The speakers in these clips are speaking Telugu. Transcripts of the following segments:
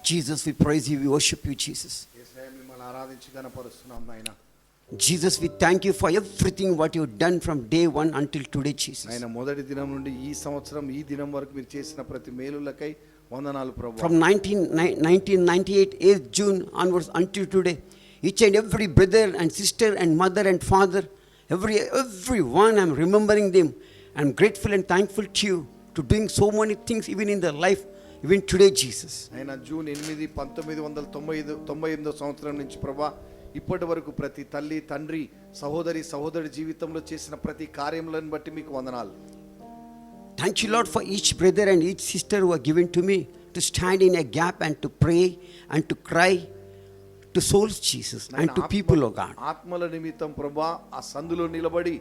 Jesus, we praise you, we worship you, Jesus. యేసయ్య మిమ్మల్ని ఆరాధించి గణపరుస్తున్నాం నాయన. Jesus, we thank you for everything what you've done from day one until today, Jesus. ఆయన మొదటి దినం నుండి ఈ సంవత్సరం ఈ దినం వరకు మీరు చేసిన ప్రతి మేలులకై వందనాలు ప్రభువా. From 1998 8th June onwards until today, each and every brother and sister and mother and father, everyone, I'm remembering them. I'm grateful and thankful to you to doing so many things even in their life, even today, Jesus. ఆయన జూన్ 8 1998 సంవత్సరం నుంచి ప్రభా ఇప్పటి వరకు ప్రతి తల్లి తండ్రి సహోదరి జీవితంలో చేసిన ప్రతి కార్యములను బట్టి మీకు వందనాలు. Thank you, Lord, for each brother and each sister who are given to me to stand in a gap and to pray and to cry to souls, Jesus, and to people, oh God. ఆత్మల నిమిత్తం ప్రభా ఆ సందులో నిలబడి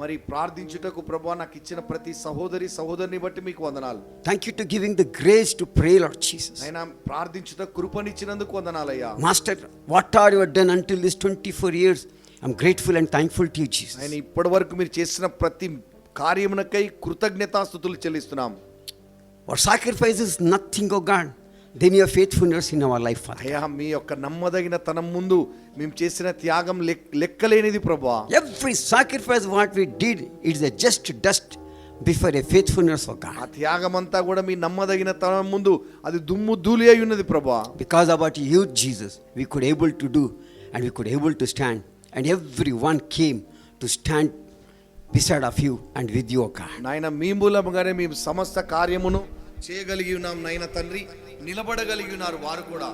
మరి ప్రార్థించుటకు ప్రభా నాకు ఇచ్చిన ప్రతి సహోదరిని బట్టి మీకు వందనాలు. Thank you to giving the grace to pray, Lord Jesus. అయినా ప్రార్థించుటకు కృపనిచ్చినందుకు వందనాలయ్యా. Master, what are you done until this 24 years? I'm grateful and thankful to you, Jesus. అయినా ఇప్పటి వరకు మీరు చేసిన ప్రతి కార్యమునకై కృతజ్ఞతాస్తుతులు చెల్లిస్తున్నాం. Our sacrifice is nothing, oh God, then your faithfulness in our life, Father. అయ్యా మీ యొక్క నమ్మదగిన తనం ముందు మేము చేసిన త్యాగం లెక్కలేనిది ప్రభా. Every sacrifice what we did is a just dust before a faithfulness of God. ఆ త్యాగం అంతా కూడా మీ నమ్మదగిన తనం ముందు అది దుమ్ము ధూళి అయి ఉన్నది ప్రభా. Because about you, Jesus, we could able to do and we could able to stand, and everyone came to stand beside of you and with you, O God. నాయన మీ మూలముగానే మేము సమస్త కార్యమును చేయగలిగి ఉన్నాం నాయన తండ్రి, నిలబడగలిగి ఉన్నారు వారు కూడా.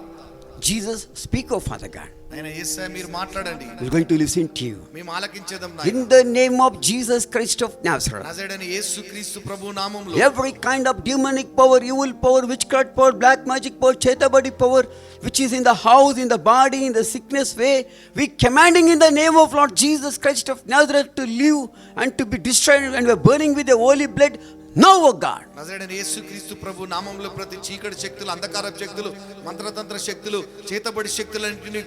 Jesus, speak, O Father God. నాయన యేసయ్య మీరు మాట్లాడండి, We're going to listen to you. మేము ఆలకించేదం In నాయన. the name of Jesus Christ of Nazareth, నజరేయుడైన యేసుక్రీస్తు ప్రభు నామములో every kind of demonic power, evil power, witchcraft power, black magic power, chetabadi power, which is in the house, in the body, in the sickness way, we commanding in the name of Lord Jesus Christ of Nazareth to live and to be destroyed, and we're burning with the holy blood. No, O God. నజరేయుడైన యేసుక్రీస్తు ప్రభు నామములో ప్రతి చీకటి శక్తులు, అంధకార శక్తులు, మంత్రతంత్ర శక్తులు, చేతబడి శక్తులన్నిటిని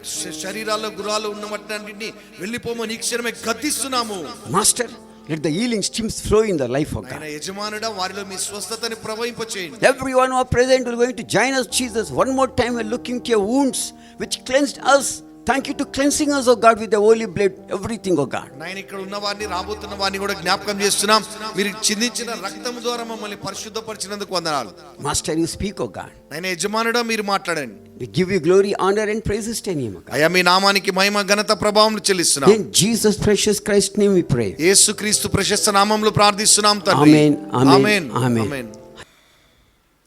శరీరాల్లో గురాలు ఉన్న వాటిని వెళ్ళిపోమని ఈ క్షణమే గద్దిస్తున్నాము. Master, let the healing streams flow in the life of God. ఆయన యజమానుడా వారిలో మీ స్వస్థతని ప్రవహింపచేయండి. Everyone who are present will going to join us, Jesus. One more time we're looking to your wounds which cleansed us. Thank you to cleansing us, O God, with the holy blood, everything, O God. నాయన ఇక్కడ ఉన్న వారిని రాబోతున్న వారిని కూడా జ్ఞాపకం చేస్తున్నాం. మీరు చిందించిన రక్తం ద్వారా మమ్మల్ని పరిశుద్ధపరిచినందుకు వందనాలు. Master, you speak, O God. నాయన యజమానుడా మీరు మాట్లాడండి. We give you glory, honor and praises to your name, O God. అయ్యా మీ నామానికి మహిమ ఘనత ప్రభావం చెల్లిస్తున్నాం. In Jesus' precious Christ's name we pray. యేసుక్రీస్తు ప్రశస్త నామములో ప్రార్థిస్తున్నాం తండ్రి. Amen, amen, amen, amen. Amen.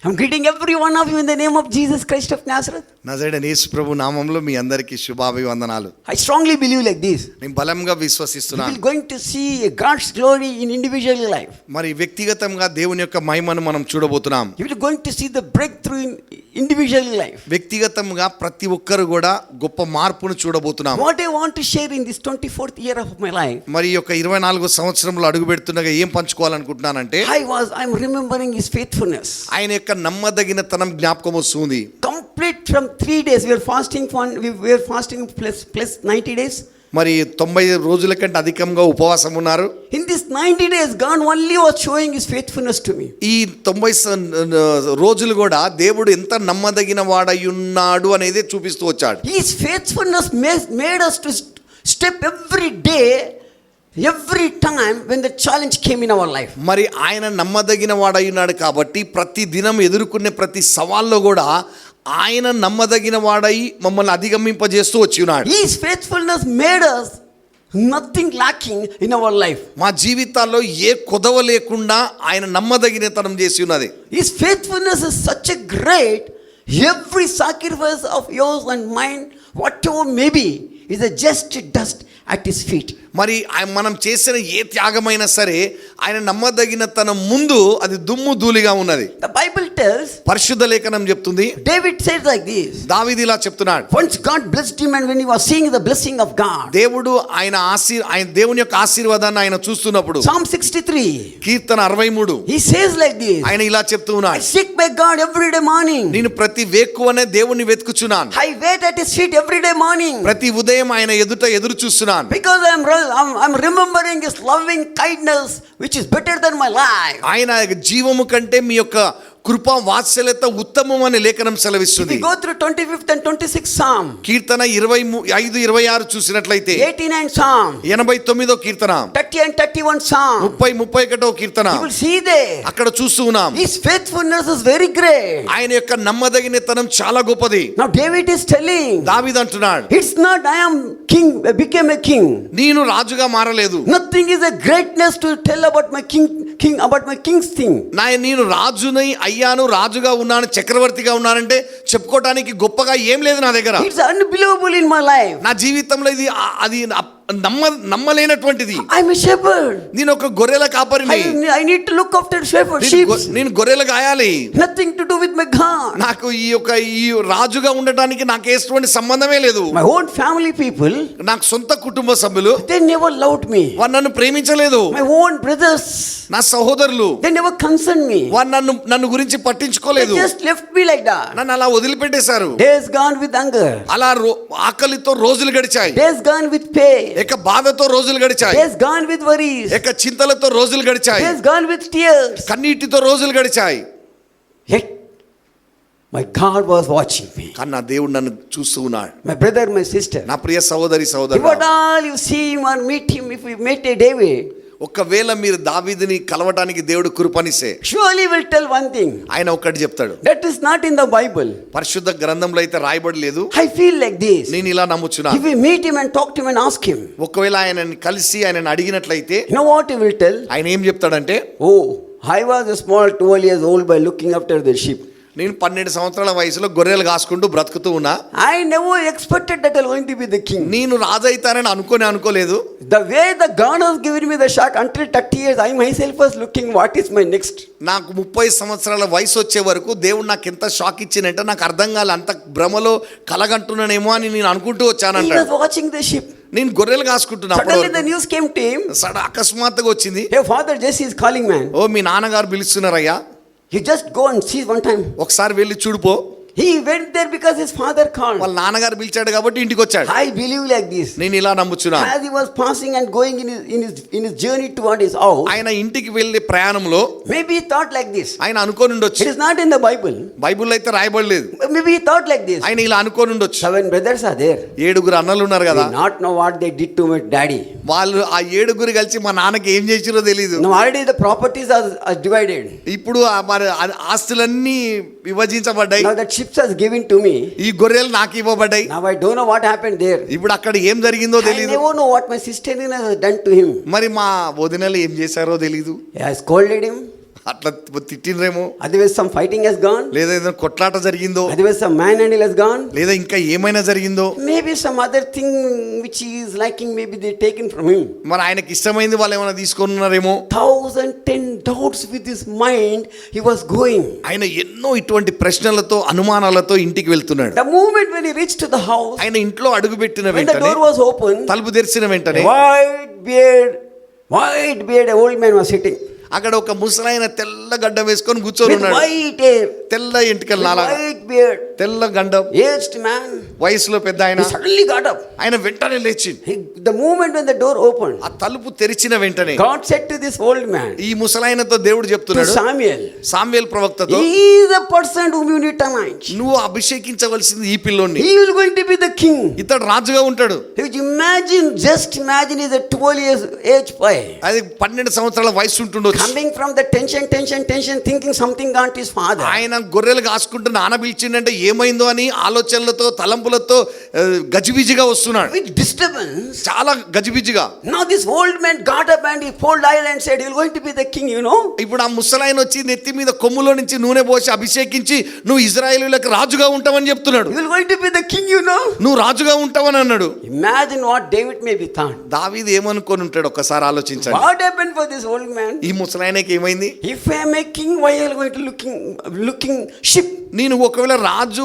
I'm greeting every one of you in the name of Jesus Christ of Nazareth. నజరేయుడైన యేసు ప్రభు నామములో మీ అందరికీ శుభాభివందనాలు. I strongly believe like this. నేను బలంగా We విశ్వసిస్తున్నాను. will going to see God's glory in individual life. మరి వ్యక్తిగతంగా దేవుని యొక్క మహిమను మనం చూడబోతున్నాం. You will going to see the breakthrough in individual life. వ్యక్తిగతంగా ప్రతి ఒక్కరు కూడా గొప్ప మార్పును చూడబోతున్నాం. What I want to share in this 24th year of my life, మరి ఈ యొక్క 24వ సంవత్సరంలో అడుగు పెడుతుండగా ఏం పంచుకోవాలనుకుంటున్నానంటే I'm remembering his faithfulness. ఆయన యొక్క నమ్మదగినతనం జ్ఞాపకం వస్తుంది. Complete from 3 days we were fasting plus 90 days. మరి 90 రోజుల కంటే అధికంగా ఉపవాసం ఉన్నారు. In this 90 days God only was showing his faithfulness to me. ఈ 90 రోజులు కూడా దేవుడు ఎంత నమ్మదగిన వాడై ఉన్నాడు అనేది చూపిస్తూ వచ్చాడు. His faithfulness made us to step every day, every time when the challenge came in our life. మరి ఆయన నమ్మదగిన వాడై ఉన్నాడు కాబట్టి ప్రతి దినం ఎదుర్కొనే ప్రతి సవాల్లో కూడా ఆయన నమ్మదగిన వాడై మమ్మల్ని అధిగమింపజేస్తూ వచ్చి ఉన్నాడు. His faithfulness made us nothing lacking in our life. మా జీవితాల్లో ఏ కొదవ లేకుండా ఆయన నమ్మదగినతనం చేసి ఉన్నది. His faithfulness is such a great, every sacrifice of yours and mine, whatever may be, is a just dust at his feet. మరి మనం చేసిన ఏ త్యాగమైనా సరే ఆయన నమ్మదగినతనం ముందు అది దుమ్ము ధూళిగా ఉన్నది. The Bible tells, పరిశుద్ధ లేఖనం చెప్తుంది, David said like this. దావీదు ఇలా చెప్తున్నాడు, Once God blessed him, and when he was seeing the blessing of God, దేవుడు ఆయన దేవుని యొక్క ఆశీర్వాదాన్ని ఆయన చూస్తున్నప్పుడు Psalm 63, Keerthana 63 he says like this. ఆయన ఇలా చెప్తూ I ఉన్నాడు, seek my God every day morning. నేను ప్రతి వేకువనే దేవుని వెతుకుచున్నాను. I wait at his feet every day morning. ప్రతి ఉదయం ఆయన ఎదురు చూస్తున్నాను. Because I'm remembering his loving kindness, which is better than my life. ఆయన జీవము కంటే మీ యొక్క కృప వాత్సల్యత ఉత్తమం అని లేఖనం If సెలవిస్తుంది. we go through 25th and 26th Psalm, కీర్తన 25-26 చూసినట్లయితే 89 Psalm, 89వ Keerthana, 30 and 31 Psalm, 30-31వ Keerthana you will see there. అక్కడ చూస్తూ ఉన్నాం. His faithfulness is very great. ఆయన యొక్క నమ్మదగినతనం చాలా గొప్పది. Now David is telling, దావీదు అంటున్నాడు, it's not I am king, I became a king. నేను రాజుగా మారలేదు. Nothing is a greatness to tell about my king about my king's thing. నేను రాజునై అయ్యాను, రాజుగా ఉన్నాను, చక్రవర్తిగా ఉన్నానంటే చెప్పుకోవడానికి గొప్పగా ఏం లేదు నా దగ్గర. It's unbelievable in my life. నా జీవితంలో ఇది అది నమ్మలేనటువంటిది. I'm a shepherd. నేను ఒక గొర్రెల కాపరిని. I need to look after shepherd sheep. నేను గొర్రెలు గాయాలి. Nothing to do with my God. నాకు ఈ రాజుగా ఉండటానికి నాకు ఎటువంటి సంబంధమే లేదు. My own family people, నాకు సొంత కుటుంబ సభ్యులు they never loved me. వారు నన్ను ప్రేమించలేదు. My own brothers, నా సహోదరులు, they never concerned me. వారు నన్ను గురించి They పట్టించుకోలేదు. just left me like that. నన్ను అలా వదిలిపెట్టేశారు. Days gone with hunger. అలా ఆకలితో రోజులు గడిచాయి. Days gone with pain. ఇక బాధతో రోజులు గడిచాయి. Days gone with worries. ఇక చింతలతో రోజులు గడిచాయి. Days gone with tears. కన్నీటితో రోజులు గడిచాయి. Yet my God was watching me. కానీ నా దేవుడు నన్ను చూస్తూ ఉన్నాడు. My brother, my sister. నా ప్రియ సహోదరి If సహోదరుడా, at all you see him or meet him, if we meet a David, ఒకవేళ మీరు దావీదుని కలవటానికి దేవుడు కృపనిస్తే surely will tell one thing. ఆయన ఒక్కటి చెప్తాడు. That is not in the Bible. పరిశుద్ధ గ్రంథంలో అయితే రాయబడి లేదు. I feel like this. నేను ఇలా నమ్ముచున్నా. If we meet him and talk to him and ask him, ఒకవేళ ఆయనని కలిసి ఆయనని అడిగినట్లయితే you know what he will tell? ఆయన ఏం చెప్తాడంటే, Oh, I was a small 12 years old by looking after the sheep. నేను 12 సంవత్సరాల వయసులో గొర్రెలు కాసుకుంటూ బ్రతుకుతూ ఉన్నా. I never expected that I was going to be the king. నేను రాజు అవుతానని అనుకోలేదు. The way the God has given me the shock, until 30 years, I myself was looking what is my next. నాకు 30 సంవత్సరాల వయసు వచ్చే వరకు దేవుడు నాకు ఎంత షాక్ ఇచ్చినంటే నాకు అర్థం కాలే. అంత భ్రమలో కలగంటున్నానేమో అని నేను అనుకుంటూ He వచ్చానంట. was watching the sheep. నేను గొర్రెలు కాసుకుంటున్నప్పుడు Suddenly the news came to him. అకస్మాత్తుగా వచ్చింది, Hey, Father Jesse is calling, man. ఓ మీ నాన్నగారు పిలుస్తున్నారయ్యా, You just go and see one time. ఒకసారి వెళ్ళి చూడుపో. He went there because his father called. వాళ్ళ నాన్నగారు పిలిచాడు కాబట్టి ఇంటికి వచ్చాడు. I believe like this. నేను ఇలా నమ్ముచున్నా. As he was passing and going in his journey toward his house, ఆయన ఇంటికి వెళ్ళే ప్రయాణంలో maybe he thought like this. ఆయన అనుకోని ఉండొచ్చు. It is not in the Bible. బైబిల్లో అయితే రాయబడలేదు. Maybe he thought like this. ఆయన ఇలా అనుకోని ఉండొచ్చు. 7 brothers are there. 7 అన్నలు ఉన్నారు కదా. They not know what they did to my daddy. వాళ్ళు ఆ 7 కలిసి మా నాన్నకి ఏం చేసిరో తెలియదు. Now already the properties are divided. ఇప్పుడు మరి ఆస్తులన్నీ విభజించబడ్డాయి. Now that ships has given to me. ఈ గొర్రెలు నాకు ఇవ్వబడ్డాయి. Now I don't know what happened there. ఇప్పుడు అక్కడ ఏం జరిగిందో I తెలియదు. never know what my sister-in-law has done to him. మరి మా వదినలు ఏం చేశారో తెలియదు. I scolded him. అట్లా తిట్టినరేమో, Otherwise some fighting has gone. లేదా ఏదైనా కొట్లాట జరిగిందో, Otherwise some manhandle has gone. లేదా ఇంకా ఏమైనా జరిగిందో. Maybe some other thing which he is liking, maybe they taken from him. మరి ఆయనకి ఇష్టమైంది వాళ్ళు ఏమైనా తీసుకొని ఉన్నారేమో. 1010 doubts with his mind he was going. ఆయన ఎన్నో ఇటువంటి ప్రశ్నలతో అనుమానాలతో ఇంటికి వెళ్తున్నాడు. The moment when he reached to the house, ఆయన ఇంట్లో అడుగుపెట్టిన when the వెంటనే, door was open, తలుపు తెరిచిన వెంటనే white beard old man was sitting. అక్కడ ఒక ముసలాయన తెల్ల గడ్డం వేసుకొని కూర్చొని With ఉన్నాడు. white hair, తెల్ల ఎంటికలు with నాలాగా, white beard, తెల్ల గడ్డం, aged man. వయసులో పెద్ద ఆయన. He suddenly got up. ఆయన వెంటనే లేచి The moment when the door opened, ఆ తలుపు తెరిచిన వెంటనే God said to this old man, ఈ ముసలాయనతో దేవుడు to చెప్తున్నాడు, Samuel, సామ్వేల్ ప్రవక్తతో, he is the person whom you need to anoint. నువ్వు అభిషేకించవలసింది ఈ పిల్లోని. He will going to be the king. ఇతడు రాజుగా ఉంటాడు. Just imagine is a 12 years age boy. అది 12 సంవత్సరాల వయసు ఉంటుండొచ్చు. Coming from the tension, thinking something gone to his father. ఆయన గొర్రెలు కాసుకుంటూ నాన్న పిలిచిండంటే ఏమైందో అని ఆలోచనలతో తలంపులతో గజిబిజిగా వస్తున్నాడు. With disturbance. చాలా గజిబిజిగా. Now this old man got up and he pulled oil and said, "You are going to be the king, you know." ఇప్పుడు ఆ ముసలాయన వచ్చి నెత్తి మీద కొమ్ములో నుంచి నూనె పోసి అభిషేకించి నువ్వు ఇశ్రాయేలీయులకు రాజుగా ఉంటావని చెప్తున్నాడు. You are going to be the king, you know. నువ్వు రాజుగా ఉంటావని అన్నాడు. Imagine what David may be thought. దావీదు ఏమనుకొని ఉంటాడు ఒక్కసారి ఆలోచించండి. What happened for this old man? ఈ ముసలాయనకి ఏమైంది? If I am a king, why are you going to looking sheep? నేను ఒకవేళ రాజు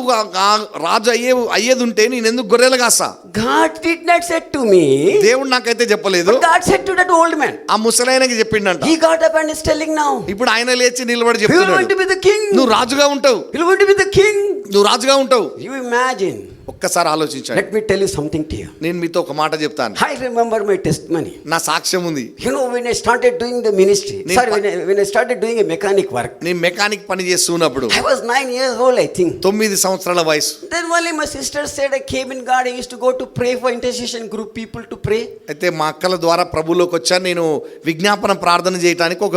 అయ్యేది ఉంటే నేను ఎందుకు గొర్రెలు కాస్తా? God did not say to me. దేవుడు నాకైతే చెప్పలేదు. But God said to that old man. ఆ ముసలాయనకి చెప్పిండంట. He got up and is telling now. ఇప్పుడు ఆయన లేచి నిలబడి You are going చెప్తున్నాడు, to be the king. నువ్వు రాజుగా ఉంటావు. You are going to be the king. నువ్వు రాజుగా ఉంటావు. You imagine. ఒక్కసారి ఆలోచించండి. Let me tell you something to you. నేను మీతో ఒక మాట చెప్తాను. I remember my testimony. నా సాక్ష్యం ఉంది. You know, when I started doing the ministry, when I started doing a mechanic work, నేను మెకానిక్ పని చేస్తున్నప్పుడు I was 9 years old, I think. 9 సంవత్సరాల వయసు. Then only my sister said, I came in God, I used to go to pray for intercession group people to pray. అయితే మా అక్కల ద్వారా ప్రభులోకి వచ్చాను. నేను విజ్ఞాపన ప్రార్థన చేయడానికి ఒక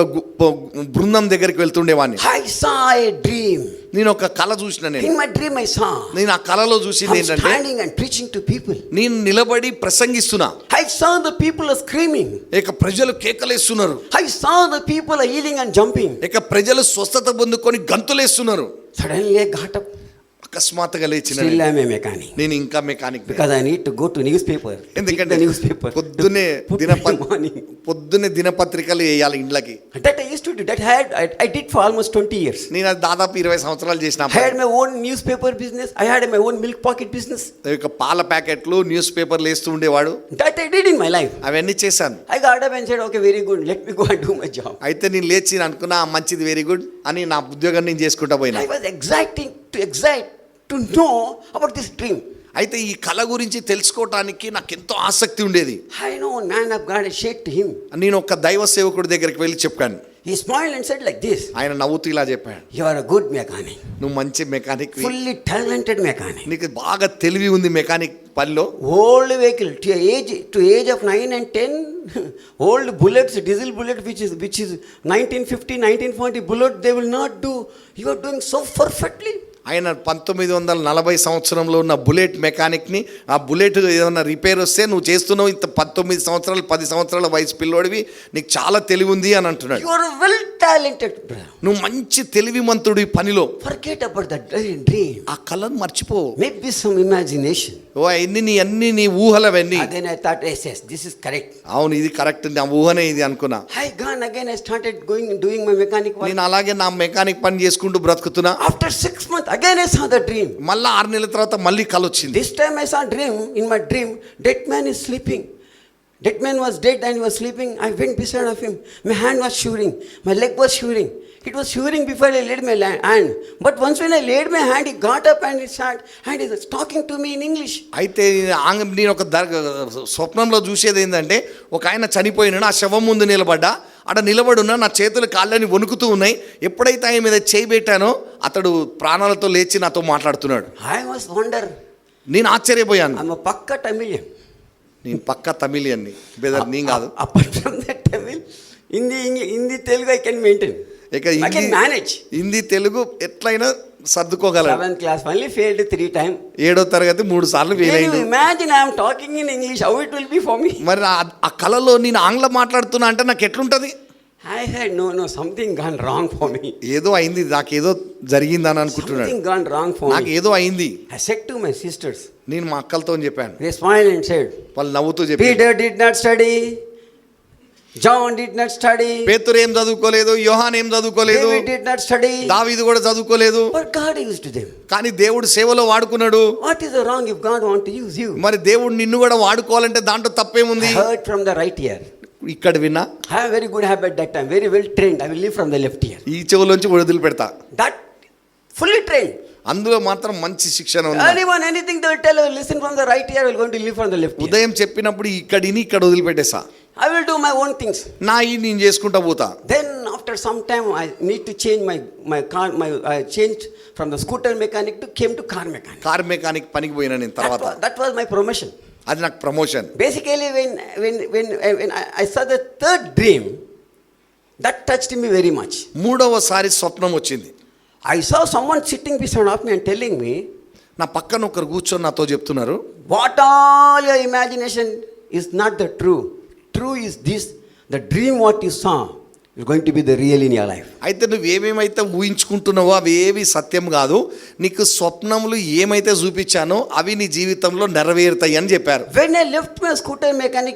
బృందం దగ్గరికి వెళ్తుండేవాడిని. I saw a dream. నేను ఒక కళ చూసిన. In my dream I saw. నేను ఆ కళలో చూసింది I'm ఏంటంటే standing and preaching to people. నేను నిలబడి ప్రసంగిస్తున్నా. I saw the people are screaming. ఇక ప్రజలు కేకలేస్తున్నారు. I saw the people are yelling and jumping. ఇక ప్రజలు స్వస్థత పొందుకొని గంతులేస్తున్నారు. Suddenly I got up. అకస్మాత్తుగా లేచిన. Still I am a mechanic. నేను ఇంకా mechanic. Because I need to go to newspaper. ఎందుకంటే the newspaper. పొద్దున్నే దినపత్రికలు వేయాలి ఇండ్లకి. That I used to do. That I did for almost 20 years. నేను అది దాదాపు 20 సంవత్సరాలు చేసిన. I had my own newspaper business. I had my own milk pocket business. ఇక పాల ప్యాకెట్లు న్యూస్ పేపర్లు వేస్తూ ఉండేవాడు. That I did in my life. అవన్నీ చేశాను. I got up and said, okay, very good. Let me go and do my job. అయితే నేను లేచి అనుకున్నా మంచిది, వెరీ గుడ్ అని నా ఉద్యోగం నేను చేసుకుంటా పోయినా. I was excited to know about this dream. అయితే ఈ కళ గురించి తెలుసుకోవటానికి నాకు ఎంతో ఆసక్తి ఉండేది. I know one man of God, I said to him. నేను ఒక దైవ సేవకుడి దగ్గరికి వెళ్ళి చెప్పాను. He smiled and said like this. ఆయన నవ్వుతూ ఇలా చెప్పాడు, You are a good mechanic. నువ్వు మంచి మెకానిక్, Fully talented mechanic. నీకు బాగా తెలివి ఉంది మెకానిక్ పనిలో. Old vehicle to age of 9 and 10, old bullets, diesel bullet which is 1950, 1940 bullet, they will not do. You are doing so perfectly. ఆయన 1940 సంవత్సరంలో ఉన్న బుల్లెట్ మెకానిక్ని, ఆ బుల్లెట్ ఏదైనా రిపేర్ వస్తే నువ్వు చేస్తున్నావు, ఇంత 19 సంవత్సరాలు 10 సంవత్సరాల వయసు పిల్లోడివి, నీకు చాలా తెలివి ఉంది అని అంటున్నాడు. You are well talented, brother. నువ్వు మంచి తెలివిమంతుడు ఈ పనిలో. Forget about that dream. ఆ కళను మర్చిపో. Maybe some imagination. ఓ అన్ని నీ ఊహలవన్నీ. Then I thought, yes, this is correct. అవును, ఇది కరెక్ట్, నా ఊహనే ఇది అనుకున్నా. I gone again, I started doing my mechanic work. నేను అలాగే నా మెకానిక్ పని చేసుకుంటూ బ్రతుకుతున్నా. After 6 months, again I saw the dream. మళ్ళా 6 నెలల తర్వాత మళ్ళీ కళ వచ్చింది. This time I saw dream. In my dream, dead man is sleeping. Dead man was dead and he was sleeping. I went beside of him. My hand was shivering. My leg was shivering. It was shivering before I laid my hand. But once when I laid my hand, he got up and he sat and he was talking to me in English. అయితే నేను ఒక స్వప్నంలో చూసేది ఏంటంటే, ఒక ఆయన చనిపోయినాడు, ఆ శవం ముందు నిలబడ్డా, అక్కడ నిలబడున్నా, నా చేతులు కాళ్ళని వణుకుతూ ఉన్నాయి. ఎప్పుడైతే ఆయన మీద చేయి పెట్టానో అతడు ప్రాణాలతో లేచి నాతో మాట్లాడుతున్నాడు. I was wonder. నేను ఆశ్చర్యపోయాను. I'm a pakka Tamilian. నేను పక్కా తమిళియన్ని బెదర్, నీ కాదు. Apart from that Tamil, Hindi, Telugu I can maintain. I can manage. Hindi Telugu ఎట్లయినా సర్దుకోగలరు. 7th class only failed 3 times. 7వ తరగతి 3 సార్లు ఫెయిల్ Can అయ్యిండు. you imagine I am talking in English, how it will be for me? మరి ఆ కళలో నేను ఆంగ్లం మాట్లాడుతున్నా అంటే నాకు ఎట్లుంటది? I had no, something gone wrong for me. ఏదో అయింది, నాకు ఏదో జరిగిందని అనుకుంటున్నాడు. Something gone wrong for నాకు me. ఏదో అయింది. I said to my sisters. నేను మా అక్కలతో చెప్పాను. They smiled and said, వాళ్ళు నవ్వుతూ చెప్పారు, Peter did not study. John did not study. పేతురు ఏం చదువుకోలేదు, యోహాన్ ఏం చదువుకోలేదు, David did not study. దావీదు కూడా చదువుకోలేదు. But God used them. కానీ దేవుడు సేవలో వాడుకున్నాడు. What is the wrong if God want to use you? మరి దేవుడు నిన్ను కూడా వాడుకోవాలంటే దాంట్లో తప్పేముంది? I heard from the right ear. ఇక్కడ విన్నా. I have very good habit that time, very well trained. I will live from the left ear. ఈ చెవులోంచి వదిలి పెడతా. That fully trained. అందులో మాత్రం మంచి శిక్షణ ఉంది. Anyone, anything they will tell, I will listen from the right ear, I will going to live from the left ear. ఉదయం చెప్పినప్పుడు ఇక్కడ వదిలిపెట్టేసా. I will do my own things. నేను చేసుకుంటా పోతా. Then after some time I need to change my car. I changed from the scooter mechanic to came to car mechanic. Car mechanic పనికి పోయినా నేను తర్వాత. That was my promotion. అది నాకు promotion. Basically when I saw the third dream, that touched me very much. మూడవసారి స్వప్నం వచ్చింది. I saw someone sitting beside of me and telling me, నా పక్కన ఒకరు కూర్చొని నాతో చెప్తున్నారు, what all your imagination is not the true. True is this, the dream what you saw is going to be the real in your life. అయితే నువ్వు ఏమేమైతే ఊహించుకుంటున్నావో అవి ఏవి సత్యం కాదు, నీకు స్వప్నములు ఏమైతే చూపించానో అవి నీ జీవితంలో నెరవేరుతాయి అని చెప్పారు. When I left my scooter mechanic,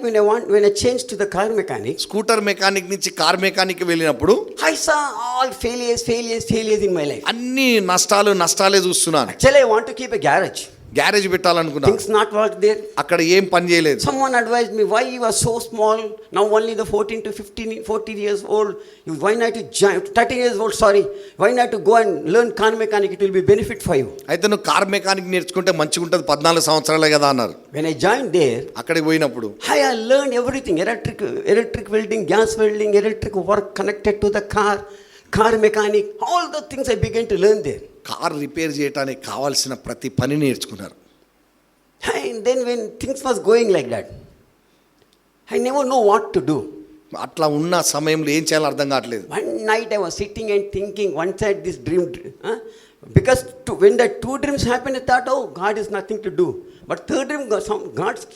when I changed to the car mechanic, scooter mechanic నుంచి కార్ మెకానిక్ వెళ్ళినప్పుడు I saw all failures in my life. అన్ని నష్టాలే చూస్తున్నాను. Actually I want to keep a garage. Garage పెట్టాలనుకున్నా, Things not work there. అక్కడ ఏం పని చేయలేదు. Someone advised me, why you are so small, now only the 14 to 15, 14 years old, why not to join, 13 years old, sorry, why not to go and learn car mechanic, it will be benefit for you. అయితే నువ్వు కార్ మెకానిక్ నేర్చుకుంటే మంచిగా ఉంటుంది, 14 సంవత్సరాలే కదా అన్నారు. When I joined there, అక్కడికి పోయినప్పుడు I learned everything, electric welding, gas welding, electric work connected to the car mechanic, all the things I began to learn there. Car repair చేయడానికి కావాల్సిన ప్రతి పని నేర్చుకున్నారు. And then when things was going like that, I never know what to do. అట్లా ఉన్న సమయంలో ఏం చేయాలో అర్థం కావట్లేదు. One night I was sitting and thinking, one side this dream, because when the two dreams happened, I thought, oh, God is nothing to do. But third dream,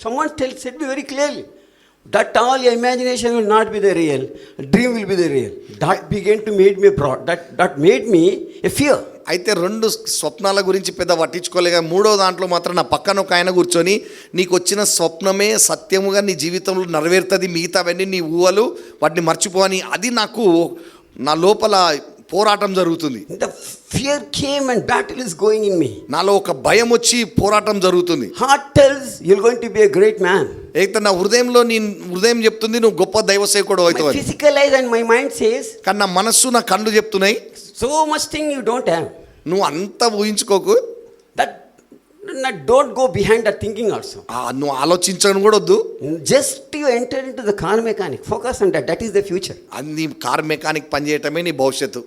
someone said me very clearly, that all your imagination will not be the real, dream will be the real. That began to make me broad, that made me a fear. అయితే 2 స్వప్నాల గురించి పెద్ద పట్టించుకోలేక 3వ దాంట్లో మాత్రం నా పక్కన ఒక ఆయన కూర్చొని, నీకు వచ్చిన స్వప్నమే సత్యముగా నీ జీవితంలో నెరవేరుతుంది, మిగతావన్నీ నీ ఊహలు, వాటిని మర్చిపోని, అది నాకు నా లోపల పోరాటం జరుగుతుంది. The fear came and battle is going in me. నాలో ఒక భయం వచ్చి పోరాటం జరుగుతుంది. Heart tells you're going to be a great man. అయితే నా హృదయంలో హృదయం చెప్తుంది నువ్వు గొప్ప దైవ సేవకుడు My అవుతావు. physical eyes and my mind says, కానీ నా మనస్సు నా కళ్ళు చెప్తున్నాయి, so much thing you don't have. నువ్వు అంత ఊహించుకోకు, That don't go behind that thinking also. నువ్వు ఆలోచించడం కూడా వద్దు. Just you enter into the car mechanic, focus on that. That is the future. అది కార్ మెకానిక్ పని చేయటమే నీ భవిష్యత్తు.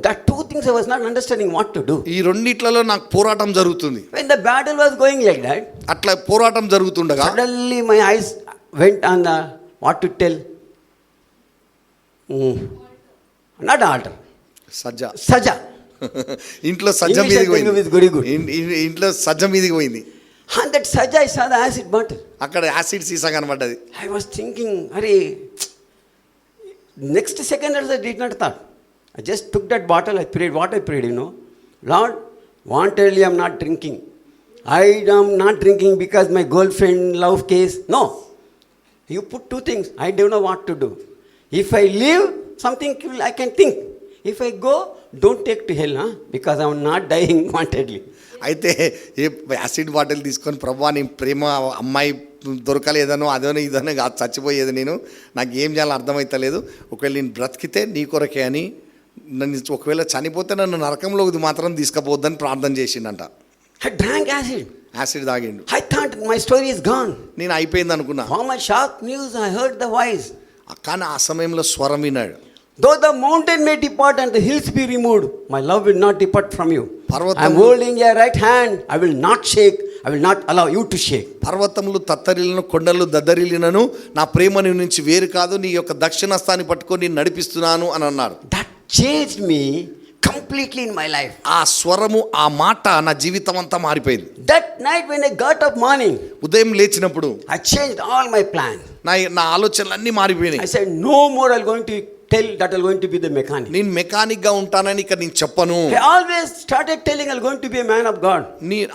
That two things I was not understanding what to do. ఈ రెండిట్లలో నాకు పోరాటం జరుగుతుంది. When the battle was going like that, అట్లా పోరాటం జరుగుతుండగా suddenly my eyes went on the what to tell. Not altar. Saja. ఇంట్లో సజ్జ English మీదకి and Telugu is పోయింది. very good. ఇంట్లో సజ్జ మీదకి పోయింది. And that saja, I saw the acid bottle. అక్కడ యాసిడ్ సీసా కనబడ్డది. I was thinking, Hare, next second also I did not thought. I just took that bottle, I prayed, what I prayed, Lord, voluntarily I am not drinking. I am not drinking because my girlfriend love case. No. You put two things, I don't know what to do. If I live, something I can think. If I go, don't take to hell, because I am not dying wantedly. అయితే యాసిడ్ బాటిల్ తీసుకొని, ప్రభా నీ ప్రేమ అమ్మాయి దొరకలేదనో అదనో ఇదనో కాదు, చచ్చిపోయేది నేను, నాకు ఏం చేయాలో అర్థమవుతలేదు, ఒకవేళ నేను బ్రతికితే నీ కొరకే అని, నన్ను ఒకవేళ చనిపోతే నన్ను నరకంలోకి మాత్రం తీసుకుపోద్దని ప్రార్థన చేసిండంట. I drank acid. యాసిడ్ తాగిండు. I thought my story is gone. నేను అయిపోయింది అనుకున్నా. For my shock news, I heard the voice. కానీ ఆ సమయంలో స్వరం విన్నాడు. Though the mountain may depart and the hills be removed, my love will not depart from you. I am holding your right hand. I will not shake. I will not allow you to shake. పర్వతములు తత్తరిల్లను, కొండలు దద్దరిల్లినను, నా ప్రేమ నీ నుంచి వేరు కాదు, నీ యొక్క దక్షిణస్థాన్ని పట్టుకొని నేను నడిపిస్తున్నాను అని అన్నారు. That changed me completely in my life. ఆ స్వరము, ఆ మాట నా జీవితం అంతా మారిపోయింది. That night when I got up morning, ఉదయం లేచినప్పుడు I changed all my plans. నా ఆలోచనలు అన్నీ మారిపోయినాయి. I said, no more I'm going to tell that I'm going to be the mechanic. నేను మెకానిక్ గా ఉంటానని ఇక నేను చెప్పను. I always started telling I'm going to be a man of God.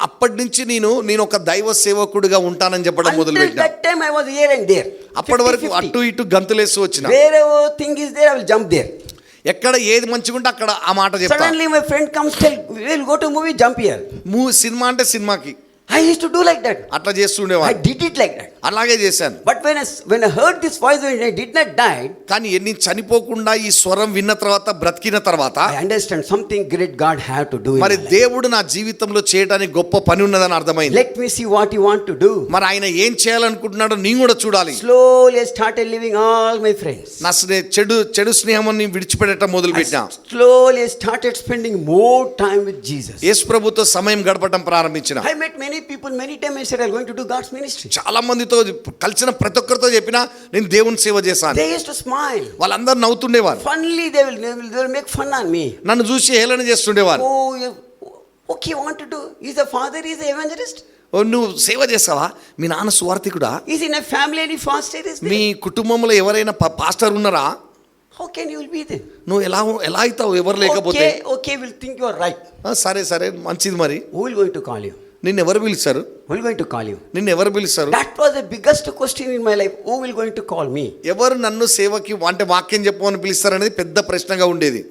అప్పటి నుంచి నేను ఒక దైవ సేవకుడిగా ఉంటానని చెప్పడం మొదలుపెట్టాను. That time I was here and there. అప్పటి వరకు అటు ఇటు గంతులేసి వచ్చిన. Wherever thing is there, I will jump there. ఎక్కడ ఏది మంచిగా ఉంటే అక్కడ ఆ మాట చెప్తాను. Suddenly my friend comes, tell, we'll go to movie, jump here. Cinema అంటే సినిమాకి. I used to do like that. అట్లా చేస్తుండేవాడు. I did it like that. అలాగే చేశాను. But when I heard this voice, when I did not die, కానీ ఎన్ని చనిపోకుండా ఈ స్వరం విన్న తర్వాత, బ్రతికిన తర్వాత, I understand something great God had to do. మరి దేవుడు నా జీవితంలో చేయడానికి గొప్ప పని ఉన్నదని అర్థమైంది. Let me see what he want to do. మరి ఆయన ఏం చేయాలనుకుంటున్నాడో నేను కూడా చూడాలి. Slowly I started leaving all my friends. నా చెడు స్నేహాన్ని విడిచిపెట్టడం మొదలుపెట్టా. Slowly I started spending more time with Jesus. యేసు ప్రభుతో సమయం గడపడం ప్రారంభించిన. I met many people, many times I said I'm going to do God's ministry. చాలా మందితో కలిసిన ప్రతి ఒక్కరితో చెప్పినా నేను దేవుని సేవ చేశాను. They used to smile. వాళ్ళందరూ నవ్వుతుండేవారు. Funnily they will make fun on me. నన్ను చూసి హేళన చేస్తుండేవారు. Okay, what to do? Is the father is the evangelist? నువ్వు సేవ చేస్తావా? మీ నాన్న సువార్థికుడా? Is in a family any pastor is there? మీ కుటుంబంలో ఎవరైనా పాస్టర్ ఉన్నారా? How can you will be there? నువ్వు ఎలా అవుతావు ఎవరు లేకపోతే? Okay, we'll think you are right. సరే మంచిది. మరి who will going to call you? నిన్ను ఎవరు పిలుస్తారు? Who will going to call you? నిన్ను ఎవరు పిలుస్తారు? That was the biggest question in my life. Who will going to call me? ఎవరు నన్ను సేవకి అంటే వాక్యం చెప్పమని పిలుస్తారు అనేది పెద్ద ప్రశ్నగా ఉండేది.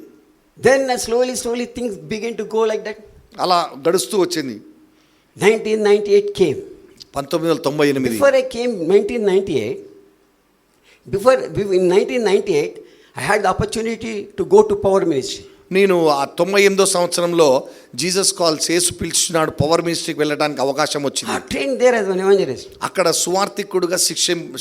Then slowly things begin to go like that. అలా గడుస్తూ వచ్చింది. 1998 came. 1998 Before I came 1998, in 1998, I had the opportunity to go to power ministry. నేను ఆ 98వ సంవత్సరంలో జీసస్ కాల్స్ యేసు పిలిచినాడు పవర్ మినిస్ట్రీకి వెళ్ళడానికి అవకాశం I వచ్చింది. trained there as an evangelist. అక్కడ సువార్థికుడుగా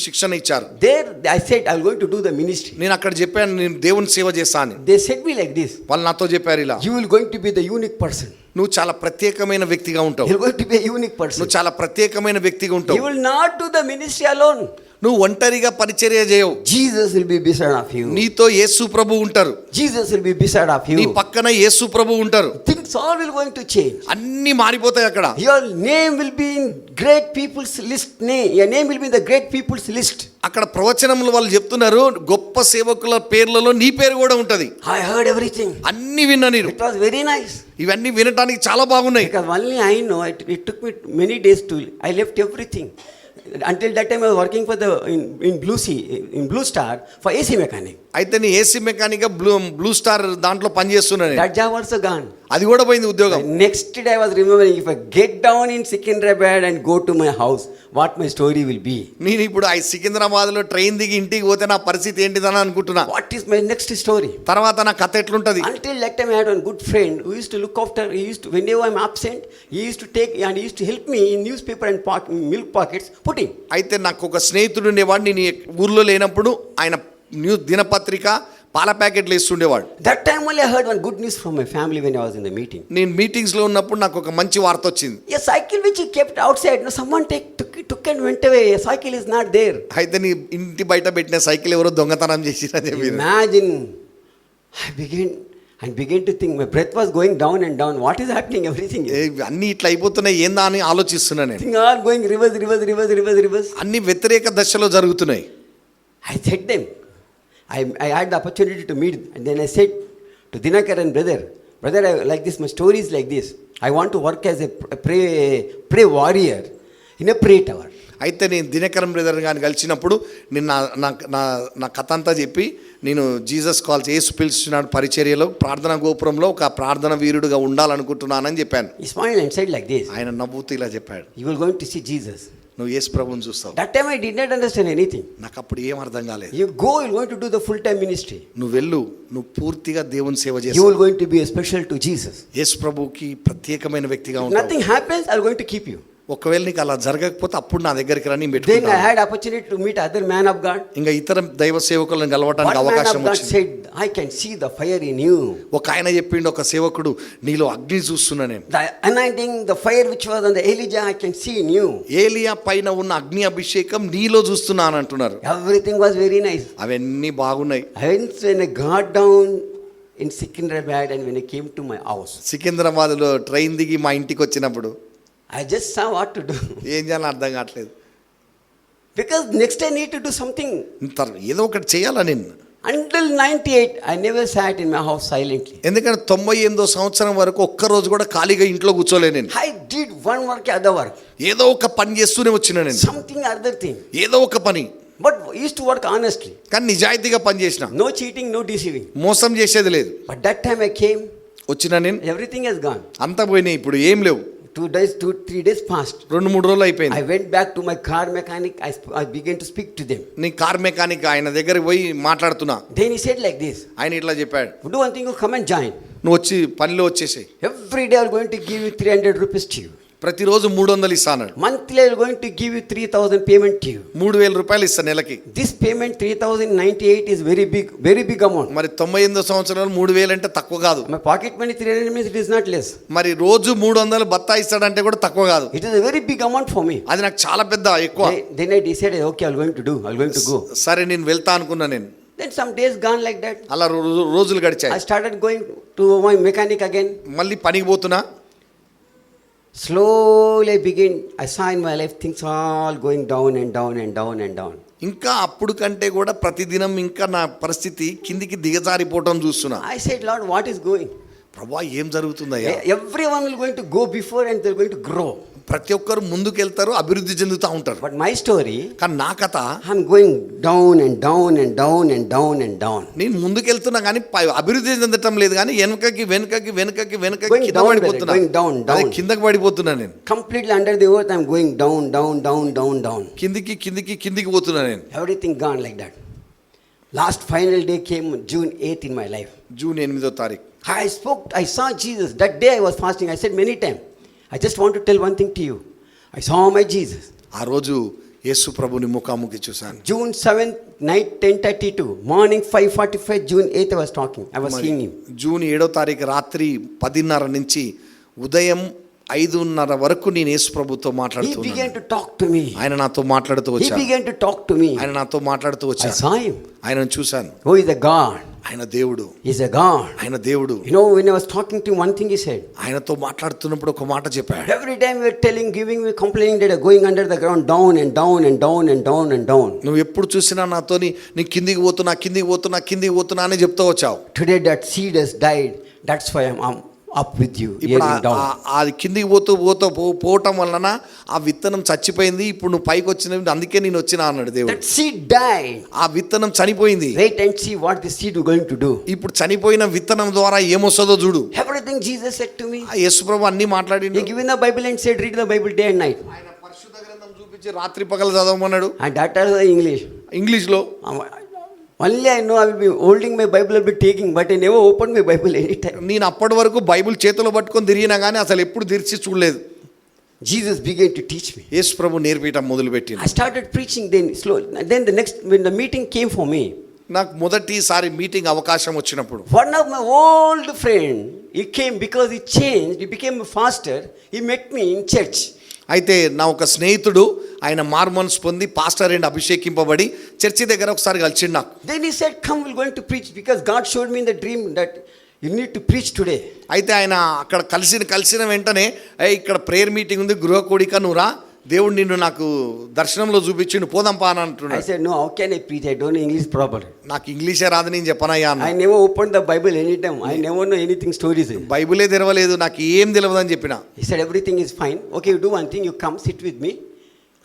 శిక్షణ ఇచ్చారు. There I said I'm going to do the ministry. నేను అక్కడ చెప్పాను నేను దేవుని సేవ చేస్తాను. They said me like this. వాళ్ళు నాతో చెప్పారు ఇలా, You will going to be the unique person. నువ్వు చాలా ప్రత్యేకమైన వ్యక్తిగా ఉంటావు. You're going to be a unique person. నువ్వు చాలా ప్రత్యేకమైన వ్యక్తిగా You ఉంటావు. will not do the ministry alone. నువ్వు ఒంటరిగా పరిచర్య చేయవు. Jesus will be beside of you. నీతో యేసు ప్రభు ఉంటారు. Jesus will be beside of నీ you. పక్కన యేసు ప్రభు ఉంటారు. Things all will going to change. అన్ని మారిపోతాయి అక్కడ. Your name will be in great people's list. Your name will be in the great people's list. అక్కడ ప్రవచనంలో వాళ్ళు చెప్తున్నారు గొప్ప సేవకుల పేర్లలో నీ పేరు కూడా ఉంటది. I heard everything. అన్ని విన్నా నేను. It was very nice. ఇవన్నీ వినటానికి చాలా బాగున్నాయి. Because only I know it took me many days to. I left everything. Until that time I was working for in Blue Star for AC mechanic. అయితే నీ ఏసీ మెకానిక్ బ్లూ స్టార్ దాంట్లో పని చేస్తున్నా నేను. That job also gone. అది కూడా పోయింది ఉద్యోగం. Next day I was remembering, if I get down in Secunderabad and go to my house, what my story will be. నేను ఇప్పుడు ఆ సికింద్రాబాద్లో ట్రైన్ దిగి ఇంటికి పోతే నా పరిస్థితి ఏంటిదని అనుకుంటున్నా. What is my next story? తర్వాత నా కథ ఎట్లుంటది. Until that time I had one good friend who used to look after, whenever I'm absent, he used to take and he used to help me in newspaper and milk packets putting. అయితే నాకు ఒక స్నేహితుడు ఉండేవాడు, నేను ఊర్లో లేనప్పుడు ఆయన దినపత్రిక పాల ప్యాకెట్లు వేస్తుండేవాడు. That time only I heard one good news from my family when I was in the meeting. నేను మీటింగ్స్లో ఉన్నప్పుడు నాకు ఒక మంచి వార్త వచ్చింది. A cycle which he kept outside, no, someone took and went away. A cycle is not there. అయితే నీ ఇంటి బయట పెట్టిన సైకిల్ ఎవరో దొంగతనం చేసిరని చెప్పి. Imagine, I began to think, my breath was going down and down. What is happening? Everything is. అన్ని ఇట్లా అయిపోతున్నాయి ఏందా అని ఆలోచిస్తున్నా నేను. Things are going reverse. అన్ని వ్యతిరేక దశలో జరుగుతున్నాయి. I said them. I had the opportunity to meet, and then I said to Dinakaran, brother, I like this. My story is like this. I want to work as a pray warrior in a prayer tower. అయితే నేను దినకరం బ్రదర్ గారిని కలిసినప్పుడు నేను నా కథ అంతా చెప్పి నేను జీసస్ కాల్స్ యేసు పిలిచినాడు పరిచర్యలో ప్రార్థనా గోపురంలో ఒక ప్రార్థన వీరుడుగా ఉండాలనుకుంటున్నానని చెప్పాను. He smiled and said like this. ఆయన నవ్వుతూ ఇలా చెప్పాడు, You will going to see Jesus. నువ్వు యేసు ప్రభువుని చూస్తావు. That time I did not understand anything. నాకు అప్పుడు ఏం అర్థం కాలేదు. You go, you're going to do the full-time ministry. నువ్వు వెళ్ళు, నువ్వు పూర్తిగా దేవుని సేవ You చేస్తావు. will going to be a special to Jesus. యేసు ప్రభువుకి ప్రత్యేకమైన వ్యక్తిగా If ఉంటావు. nothing happens, I'm going to keep you. ఒకవేళ నీకు అలా జరగకపోతే అప్పుడు నా దగ్గరికి రా, నేను Then I పెట్టుకుంటాను. had opportunity to meet other man of God. ఇంకా ఇతర దైవ సేవకులను కలవటానికి One man అవకాశం of God వచ్చింది. said, I can see the fire in you. ఒక ఆయన చెప్పిండు, ఒక సేవకుడు, నీలో అగ్ని చూస్తున్నా నేను. The anointing, the fire which was on the Elijah, I can see in you. ఏలియా పైన ఉన్న అగ్ని అభిషేకం నీలో చూస్తున్నాను అంటున్నారు. Everything was very nice. అవన్నీ బాగున్నాయి. Hence, when I got down in Secunderabad and when I came to my house, సికింద్రాబాద్లో ట్రైన్ దిగి మా ఇంటికి వచ్చినప్పుడు I just saw what to do. ఏం చేయాలో అర్థం కావట్లేదు. Because next I need to do something. ఏదో ఒకటి చేయాలా నేను. Until 98, I never sat in my house silently. ఎందుకంటే 98వ సంవత్సరం వరకు ఒక్కరోజు కూడా ఖాళీగా ఇంట్లో కూర్చోలే నేను. I did one work, other work. ఏదో ఒక పని చేస్తూనే వచ్చిన నేను. Something, other thing. ఏదో ఒక పని. But I used to work honestly. కానీ నిజాయితీగా పని చేసిన. No cheating, no deceiving. మోసం చేసేది లేదు. But that time I came, వచ్చిన నేను, everything has gone. అంతా పోయినాయి, ఇప్పుడు ఏం లేవు. 3 days passed. 2-3 రోజులు అయిపోయింది. I went back to my car mechanic. I began to speak to them. నీ కార్ మెకానిక్ ఆయన దగ్గరికి పోయి మాట్లాడుతున్నా. Then he said like this. ఆయన ఇట్లా చెప్పాడు, Do one thing, you come and join. నువ్వు వచ్చి పనిలో వచ్చేసాయి. Every day I'm going to give you 300 rupees to you. ప్రతిరోజు 300 ఇస్తాను. Monthly I'm going to give you 3,000 payment to you. 3,000 రూపాయలు ఇస్తాను నెలకి. This payment 3,098 is very big amount. మరి 98 సంవత్సరాలు 3,000 అంటే తక్కువ కాదు. My pocket money 300 means it is not less. మరి రోజు 300 బత్తా ఇస్తాడంటే కూడా తక్కువ కాదు. It is a very big amount for me. అది నాకు చాలా పెద్ద ఎక్కువ. Then I decided, okay, I'm going to go. సరే నేను వెళ్తా అనుకున్నా నేను. Then some days gone like that. అలా రోజులు గడిచాయి. I started going to my mechanic again. మళ్ళీ పనికి పోతున్నా. Slowly I saw in my life things all going down and down. ఇంకా అప్పుడు కంటే కూడా ప్రతిదినం ఇంకా నా పరిస్థితి కిందికి దిగజారిపోవటం చూస్తున్నా. I said, Lord, what is going? ప్రభువా ఏం జరుగుతుందయ్యా? Everyone will going to go before and they're going to grow. ప్రతి ఒక్కరు ముందుకెళ్తారు, అభివృద్ధి చెందుతూ ఉంటారు. But my story, కానీ నా కథ, I'm going down and down and down and down and down. నేను ముందుకెళ్తున్నా కానీ అభివృద్ధి చెందటం లేదు, కానీ వెనకకి వెనకకి వెనకకి వెనకకి Going కింద down, పడిపోతున్నా. going down, అదే down. కిందకి పడిపోతున్నా నేను. Completely under the earth, I'm going down, down, down, down, down. కిందికి కిందికి కిందికి పోతున్నా నేను. Everything gone like that. Last final day came June 8th in my life. June 8వ తారీఖు. I saw Jesus. That day I was fasting. I said many times, I just want to tell one thing to you. I saw my Jesus. ఆ రోజు యేసు ప్రభుని ముఖాముఖి చూశాను. June 7th, night 10:32. Morning 5:45, June 8th I was talking. I was seeing him. June 7వ తారీఖు రాత్రి 10:30 నుంచి ఉదయం 5:30 వరకు నేను యేసు ప్రభుతో He మాట్లాడుతున్నాను. began to talk to me. ఆయన నాతో మాట్లాడుతూ He వచ్చాడు. began to talk to me. ఆయన నాతో మాట్లాడుతూ I వచ్చాడు. saw him. ఆయనను చూశాను. Oh, he's a God. ఆయన దేవుడు. He's a God. ఆయన దేవుడు. You know, when I was talking to him, one thing he said. ఆయనతో మాట్లాడుతున్నప్పుడు ఒక మాట చెప్పాడు. Every time we were telling, giving me, complaining that I'm going under the ground, down and down and down and down and down. నువ్వు ఎప్పుడు చూసినా నాతోని నీ కిందికి పోతున్నా కిందికి పోతున్నా కిందికి పోతున్నా అని చెప్తూ వచ్చావు. Today that seed has died. That's why I'm up with you. ఇప్పుడు hearing down. అది కిందికి పోవటం వలన ఆ విత్తనం చచ్చిపోయింది. ఇప్పుడు నువ్వు పైకి వచ్చిన, అందుకే నేను వచ్చినా అన్నాడు దేవుడు. That seed died. ఆ విత్తనం చనిపోయింది. Wait and see what the seed is going to do. ఇప్పుడు చనిపోయిన విత్తనం ద్వారా ఏమొస్తుందో చూడు. Everything Jesus said to me. ఆ యేసు ప్రభు అన్ని మాట్లాడిండు. He given the Bible and said, read the Bible day and night. ఆయన పరిశుద్ధ గ్రంథం చూపించి రాత్రి పగలు చదవమన్నాడు. And that also English. ఇంగ్లీష్లో. Only I know I will be holding my Bible, I will be taking, but I never opened my Bible anytime. నేను అప్పటి వరకు బైబిల్ చేతిలో పట్టుకొని తిరిగినా కానీ అసలు ఎప్పుడు తెరిచి చూడలేదు. Jesus began to teach me. Yesu Prabhu నేర్పియటం మొదలుపెట్టిండు. I started preaching then slowly. Then the next, when the meeting came for me, నాకు మొదటిసారి మీటింగ్ అవకాశం వచ్చినప్పుడు one of my old friend, he came because he changed, he became a pastor, he met me in church. అయితే నా ఒక స్నేహితుడు ఆయన మార్మోన్స్ పొంది పాస్టర్ అండ్ అభిషేకింపబడి చర్చి దగ్గర ఒకసారి కలిసిండు నాకు. Then he said, come, we're going to preach, because God showed me in the dream that you need to preach today. అయితే ఆయన అక్కడ కలిసిన వెంటనే ఇక్కడ ప్రేయర్ మీటింగ్ ఉంది, గృహ కోడిక నువ్వు రా, దేవుడు నిన్ను నాకు దర్శనంలో చూపించిండు, పోదాంపా అని I అంటున్నాడు. said, no, how can I preach? I don't know English proper. నాకు ఇంగ్లీషే రాదు, నేను చెప్పనయ్యా అన్న. I never opened the Bible anytime. I never know anything stories. బైబిలే తెరవలేదు, నాకు ఏం తెలియదు అని చెప్పిన. He said, everything is fine. Okay, you do one thing, you come sit with me.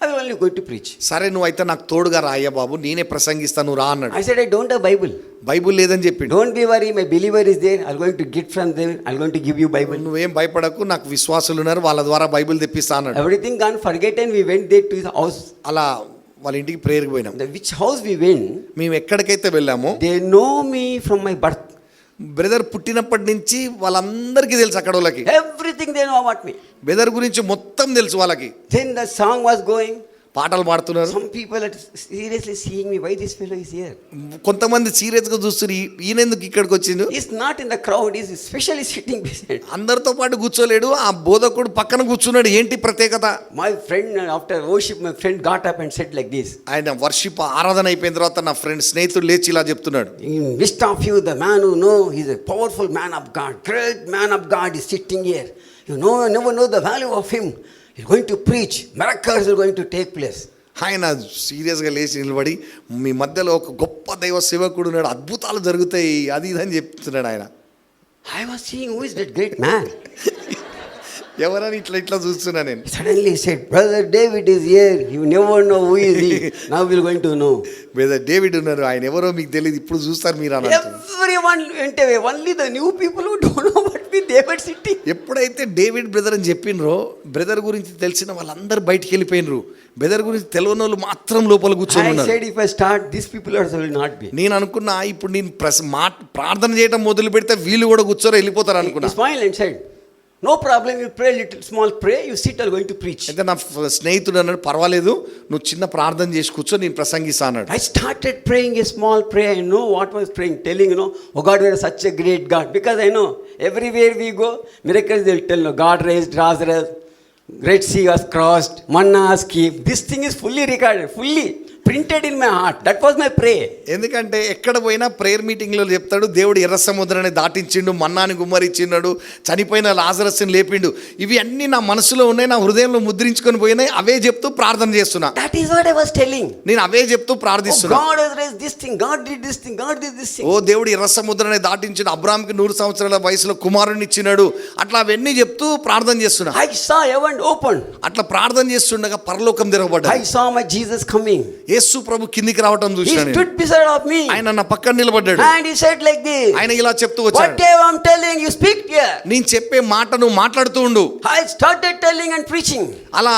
I will only going to preach. సరే నువ్వు అయితే నాకు తోడుగా రాయ్యా బాబు, నేనే ప్రసంగిస్తాను, నువ్వు రా అన్నాడు. I said, I don't have Bible. Bible లేదని చెప్పిండు. Don't be worried, my believer is there. I'm going to get from there. I'm going to give you Bible. నువ్వేం భయపడకు, నాకు విశ్వాసులు ఉన్నారు, వాళ్ళ ద్వారా బైబిల్ తెప్పిస్తా అన్నాడు. Everything gone, forgotten. We went there to his house. అలా వాళ్ళ ఇంటికి ప్రేయర్కి పోయినాం. Which house we went, మేము ఎక్కడికైతే వెళ్ళామో they know me from my birth. Brother పుట్టినప్పటి నుంచి వాళ్ళందరికీ తెలుసు, అక్కడ వాళ్ళకి Everything they know about me. Brother గురించి మొత్తం తెలుసు వాళ్ళకి. Then the song was going. పాటలు పాడుతున్నారు. Some people are seriously seeing me. Why this fellow is here? కొంతమంది సీరియస్గా చూస్తున్నారు, ఈయనెందుకు ఇక్కడికి వచ్చిండు. He's not in the crowd. He's especially sitting beside. అందరితో పాటు కూర్చోలేడు, ఆ బోధకుడు పక్కన కూర్చున్నాడు. ఏంటి ప్రత్యేకత? My friend, after worship, my friend got up and said like this. ఆయన వర్షిప్ ఆరాధన అయిపోయిన తర్వాత నా ఫ్రెండ్ స్నేహితుడు లేచి ఇలా చెప్తున్నాడు. In midst of you, the man who know he's a powerful man of God, great man of God is sitting here. You know, never know the value of him. He's going to preach. Miracles are going to take place. ఆయన సీరియస్గా లేచి నిలబడి, మీ మధ్యలో ఒక గొప్ప దైవ సేవకుడు ఉన్నాడు, అద్భుతాలు జరుగుతాయి, అది ఇది అని చెప్తున్నాడు ఆయన. I was seeing, who is that great man? ఎవరని ఇట్లా చూస్తున్నా నేను. Suddenly he said, Brother David is here. You never know who is he. Now we're going to know. Brother David ఉన్నారు, ఆయన ఎవరో మీకు తెలియదు, ఇప్పుడు చూస్తారు మీరు అన్న. Everyone went away. Only the new people who don't know what we David sitting. ఎప్పుడైతే డేవిడ్ బ్రదర్ అని చెప్పినరో, బ్రదర్ గురించి తెలిసిన వాళ్ళందరూ బయటికి వెళ్ళిపోయినరు, బ్రదర్ గురించి తెలియని వాళ్ళు మాత్రం లోపల కూర్చొని I ఉన్నారు. said, if I start, these people also will not be. నేను అనుకున్నా, ఇప్పుడు నేను ప్రార్థన చేయడం మొదలు పెడితే వీళ్ళు కూడా కూర్చోరు, వెళ్ళిపోతారు అనుకున్నా. He smiled and said, no problem, you pray little small prayer, you sit, I'm going to preach. అయితే నా స్నేహితుడు అన్నాడు, పర్వాలేదు నువ్వు చిన్న ప్రార్థన చేసి కూర్చో, నేను ప్రసంగిస్తా అన్నాడు. I started praying a small prayer. I know what was praying, telling, oh God, you are such a great God. Because I know everywhere we go, miracles they'll tell, no, God raised Lazarus, Great Sea was crossed, manna was kept. This thing is fully recorded, fully. printed in my heart. That was my prayer. ఎందుకంటే ఎక్కడ పోయినా ప్రేయర్ మీటింగ్లో చెప్తాడు దేవుడు ఎర్ర సముద్రాన్ని దాటించిండు, మన్నాని గుమ్మరిచ్చినాడు, చనిపోయిన లాజరస్ని లేపిండు. ఇవి అన్నీ నా మనసులో ఉన్నాయి, నా హృదయంలో ముద్రించుకొని పోయినాయి. అవే చెప్తూ ప్రార్థన చేస్తున్నా. That is what I was telling. నేను అవే చెప్తూ Oh, ప్రార్థిస్తున్నా. God has raised this thing. God did this thing. God did this thing. ఓ దేవుడు ఎర్ర సముద్రాన్ని దాటించిన, అబ్రాహాంకి 100 సంవత్సరాల వయసులో కుమారుని ఇచ్చినాడు. అట్లా అవన్నీ చెప్తూ ప్రార్థన చేస్తున్నా. I saw heaven open. అట్లా ప్రార్థన చేస్తుండగా పరలోకం తిరగబడ్డా. I saw my Jesus coming. యేసు ప్రభు కిందికి రావటం He చూశాను. stood beside of me. ఆయన నా పక్కన నిలబడ్డాడు. And he said like this. ఆయన ఇలా చెప్తూ వచ్చాడు, Whatever I'm telling you, speak here. నేను చెప్పే మాట నువ్వు మాట్లాడుతూ ఉండు. I started telling and preaching. అలా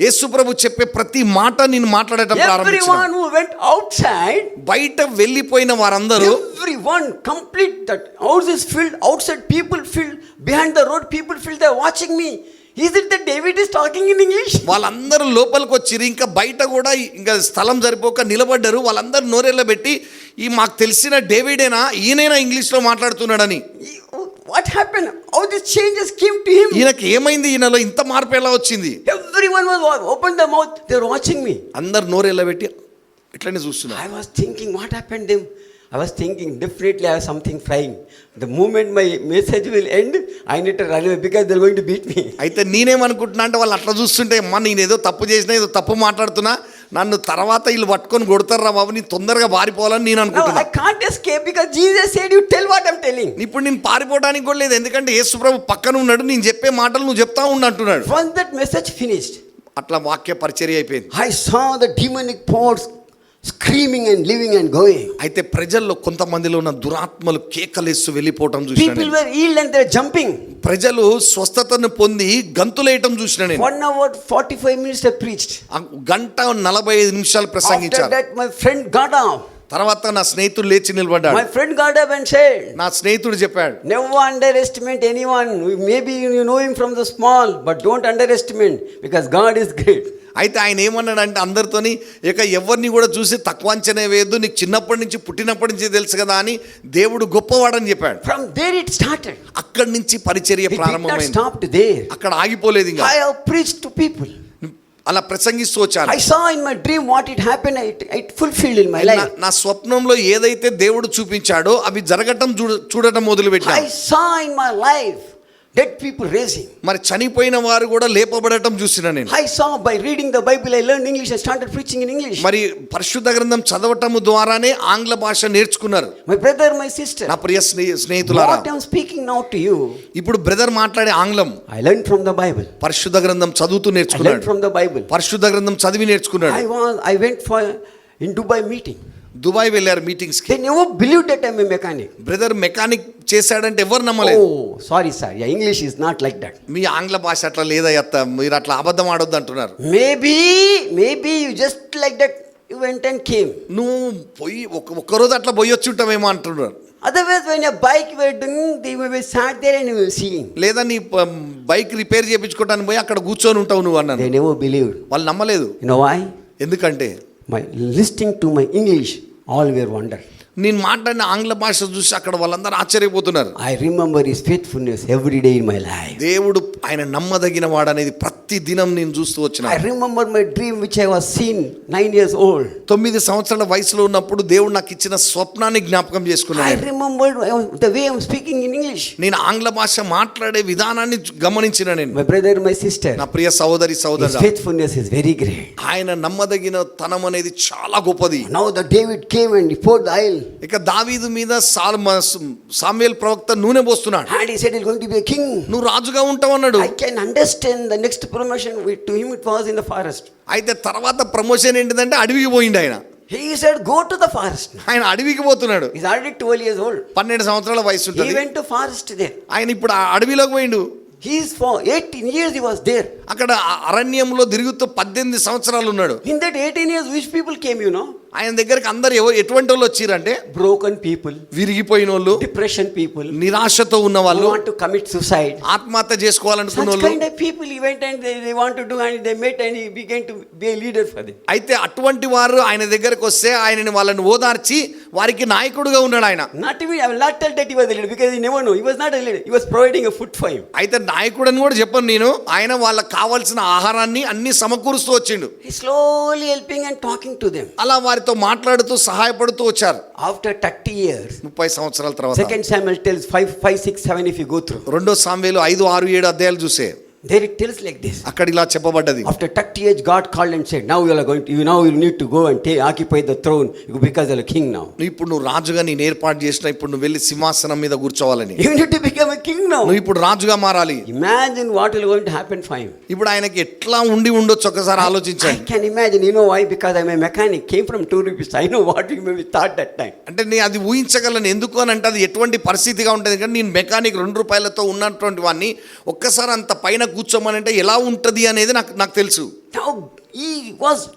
యేసు ప్రభు చెప్పే ప్రతి మాట నేను మాట్లాడటం ప్రారంభించాను. Everyone who went outside, బయట వెళ్ళిపోయిన వారందరూ, everyone complete, that house is filled, outside people filled, behind the road people filled, they're watching me. Is it that David is talking in English? వాళ్ళందరూ లోపలికి వచ్చిరు. ఇంకా బయట కూడా ఇంకా స్థలం సరిపోక నిలబడ్డారు. వాళ్ళందరూ నోరెళ్ళ పెట్టి, ఈ మాకు తెలిసిన డేవిడేనా, ఈయనైనా ఇంగ్లీష్లో మాట్లాడుతున్నాడని. What happened? How these changes came to him? ఈయనకి ఏమైంది, ఈయనలో ఇంత మార్పు ఎలా వచ్చింది? Everyone was opened the mouth, they were watching me. అందరు నోరెళ్ళ పెట్టి ఇట్లనే చూస్తున్నారు. I was thinking, what happened to them? I was thinking, definitely I have something flying. The moment my message will end, I need to run away because they're going to beat me. అయితే నేనేమనుకుంటున్నా అంటే, వాళ్ళు అట్లా చూస్తుంటే, అమ్మ నేను ఏదో తప్పు చేసినా, ఏదో తప్పు మాట్లాడుతున్నా, నన్ను తర్వాత వీళ్ళు పట్టుకొని కొడతారా బాబు, నేను తొందరగా పారిపోవాలని నేను No, అనుకుంటున్నా. I can't escape because Jesus said, you tell what I'm telling. ఇప్పుడు నేను పారిపోవడానికి కూడా లేదు, ఎందుకంటే యేసు ప్రభు పక్కన ఉన్నాడు. నేను చెప్పే మాటలు నువ్వు చెప్తా ఉండు అంటున్నాడు. Once that message finished, అట్లా వాక్య పరిచర్య అయిపోయింది. I saw the demonic powers screaming and leaving and going. అయితే ప్రజల్లో కొంతమందిలో ఉన్న దురాత్మలు కేకలేస్తూ వెళ్ళిపోవటం People చూసినాను. were healed and they're jumping. ప్రజలు స్వస్థతను పొంది గంతులేయటం చూసిన నేను. 1 hour 45 minutes I preached. గంట 45 నిమిషాలు After ప్రసంగించాను. that my friend got up. తర్వాత నా స్నేహితుడు లేచి నిలబడ్డాడు. My friend got up and said, నా స్నేహితుడు చెప్పాడు, never underestimate anyone. Maybe you know him from the small, but don't underestimate because God is great. అయితే ఆయన ఏమన్నాడంటే, అందరితోని ఇక ఎవరిని కూడా చూసి తక్కువ అంచనా వేయద్దు, నీకు చిన్నప్పటి నుంచి పుట్టినప్పటి నుంచి తెలుసు కదా అని, దేవుడు గొప్పవాడని చెప్పాడు. From there it started. అక్కడి నుంచి పరిచర్య It did not ప్రారంభమైంది. stop there. అక్కడ ఆగిపోలేదు ఇంకా. I have preached to people. అలా ప్రసంగిస్తూ వచ్చాను. I saw in my dream what it happened. It fulfilled in my life. నా స్వప్నంలో ఏదైతే దేవుడు చూపించాడో అవి జరగటం చూడటం మొదలుపెట్టాను. I saw in my life dead people raising. మరి చనిపోయిన వారు కూడా లేపబడటం చూసిన నేను. I saw by reading the Bible, I learned English. I started preaching in English. మరి పరిశుద్ధ గ్రంథం చదవటం ద్వారానే ఆంగ్ల భాష నేర్చుకున్నారు. My brother, my sister, నా ప్రియ స్నేహితులారా, what I'm speaking now to you, ఇప్పుడు బ్రదర్ మాట్లాడే ఆంగ్లం I learned from the Bible. పరిశుద్ధ గ్రంథం చదువుతూ I learned నేర్చుకున్నాడు. from the Bible. పరిశుద్ధ గ్రంథం చదివి నేర్చుకున్నాడు. I went for in Dubai meeting. Dubai వెళ్ళారు మీటింగ్స్ కి. They never believed that I'm a mechanic. Brother mechanic చేశాడంటే ఎవరు నమ్మలేదు. Oh, sorry sir, your English is not like that. మీ ఆంగ్ల భాష అట్లా లేదా అత్త, మీరు అట్లా అబద్ధం ఆడొద్దు అంటున్నారు. Maybe you just like that you went and came. నువ్వు పోయి ఒక్కరోజు అట్లా పోయి వచ్చి ఉంటావేమో అంటున్నారు. Otherwise, when your bike were doing, they were sat there and you were seeing. లేదా నీ బైక్ రిపేర్ చేయించుకోవడానికి పోయి అక్కడ కూర్చొని ఉంటావు నువ్వు అన్నాను. They never believed. వాళ్ళు నమ్మలేదు. You know why? ఎందుకంటే My listening to my English, all were wonder. నేను మాట్లాడిన ఆంగ్ల భాష చూసి అక్కడ వాళ్ళందరూ ఆశ్చర్యపోతున్నారు. I remember his faithfulness every day in my life. దేవుడు ఆయన నమ్మదగిన వాడనేది ప్రతి దినం నేను చూస్తూ వచ్చిన. I remember my dream which I was seen 9 years old. 9 సంవత్సరాల వయసులో ఉన్నప్పుడు దేవుడు నాకు ఇచ్చిన స్వప్నాన్ని జ్ఞాపకం I చేసుకున్నాను. remember the way I'm speaking in English. నేను ఆంగ్ల భాష మాట్లాడే విధానాన్ని గమనించిన నేను. My brother, my sister, నా ప్రియ సహోదరి his సహోదరుడా, faithfulness is very great. ఆయన నమ్మదగిన తనం అనేది చాలా గొప్పది. Now the David came and he poured the oil. ఇక దావీదు మీద సామ్యుయేల్ ప్రవక్త నూనె పోస్తున్నాడు. And he said he's going to be a king. నువ్వు రాజుగా ఉంటావు అన్నాడు. I can understand the next promotion to him it was in the forest. అయితే తర్వాత ప్రమోషన్ ఏంటిదంటే అడవికి పోయిండు ఆయన. He said go to the forest. ఆయన అడవికి పోతున్నాడు. He's already 12 years old. 12 సంవత్సరాల వయసు He ఉంటుంది. went to forest there. ఆయన ఇప్పుడు ఆ అడవిలోకి పోయిండు. He's for 18 years he was there. అక్కడ అరణ్యంలో తిరుగుతూ 18 సంవత్సరాలు ఉన్నాడు. In that 18 years which people came, you know? ఆయన దగ్గరికి అందరు ఎటువంటి వాళ్ళు వచ్చిరంటే broken people, విరిగిపోయిన వాళ్ళు, depression people, నిరాశతో ఉన్న who వాళ్ళు, want to commit suicide. ఆత్మహత్య చేసుకోవాలనుకున్న Such వాళ్ళు. kind of people he went and they want to do, and they met and he began to be a leader for them. అయితే అటువంటి వారు ఆయన దగ్గరకు వస్తే ఆయనని వాళ్ళని ఓదార్చి వారికి నాయకుడుగా ఉన్నాడు ఆయన. Not even, I will not tell that he was a leader because he never knew. He was not a leader. He was providing a food for him. అయితే నాయకుడు అని కూడా చెప్పను నేను. ఆయన వాళ్ళకి కావాల్సిన ఆహారాన్ని అన్ని సమకూరుస్తూ వచ్చిండు. He slowly helping and talking to them. అలా వారితో మాట్లాడుతూ సహాయపడుతూ వచ్చారు. After 30 years, 30 సంవత్సరాల తర్వాత 2 Samuel tells 5, 6, 7 if you go through. 2 Samuel 5, 6, 7 అధ్యాయాలు చూసే There it tells like this. అక్కడ ఇలా చెప్పబడ్డది. After 30 years, God called and said, "Now you are going to, you now you need to go and occupy the throne because you are a king now. ఇప్పుడు నువ్వు రాజుగా నేను ఏర్పాటు చేసిన, ఇప్పుడు నువ్వు వెళ్ళి సింహాసనం మీద కూర్చోవాలని. You need to become a king now." నువ్వు ఇప్పుడు రాజుగా మారాలి. Imagine what will going to happen for him. ఇప్పుడు ఆయనకి ఎట్లా ఉండి ఉండొచ్చు ఒకసారి I ఆలోచించండి. can imagine. You know why? Because I'm a mechanic. Came from 2 rupees. I know what you may be thought that time. అంటే నేను అది ఊహించగలను. ఎందుకు అని అంటే అది ఎటువంటి పరిస్థితిగా ఉంటుంది. కానీ నేను మెకానిక్ 2 రూపాయలతో ఉన్నటువంటి వాడిని ఒక్కసారి అంత పైన కూర్చోమని అంటే ఎలా ఉంటుంది అనేది నాకు తెలుసు. Now he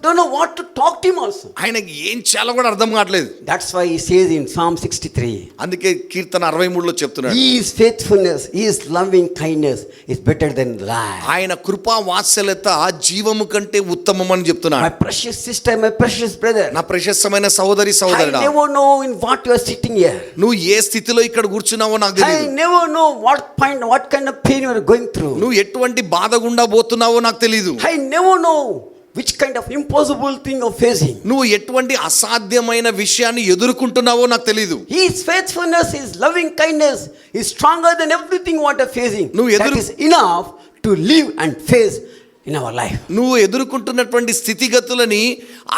don't know what to talk to him also. ఆయనకి ఏం చేయాలో కూడా అర్థం కావట్లేదు. That's why he says in Psalm 63. అందుకే కీర్తన 63లో చెప్తున్నాడు. His faithfulness, his loving kindness is better than life. ఆయన కృపా వాత్సల్యత జీవము కంటే ఉత్తమం అని చెప్తున్నాడు. My precious sister, my precious brother. నా ప్రశస్తమైన సహోదరి I సహోదరుడా, never know in what you are sitting here. నువ్వు ఏ స్థితిలో ఇక్కడ కూర్చున్నావో నాకు I తెలియదు. never know what kind of pain you are going through. నువ్వు ఎటువంటి బాధ గుండా పోతున్నావో నాకు తెలియదు. I never know which kind of impossible thing of facing. నువ్వు ఎటువంటి అసాధ్యమైన విషయాన్ని ఎదుర్కొంటున్నావో నాకు తెలియదు. His faithfulness, his loving kindness is stronger than everything what you are facing. That is enough to live and face in our life. నువ్వు ఎదుర్కొంటున్నటువంటి స్థితిగతులని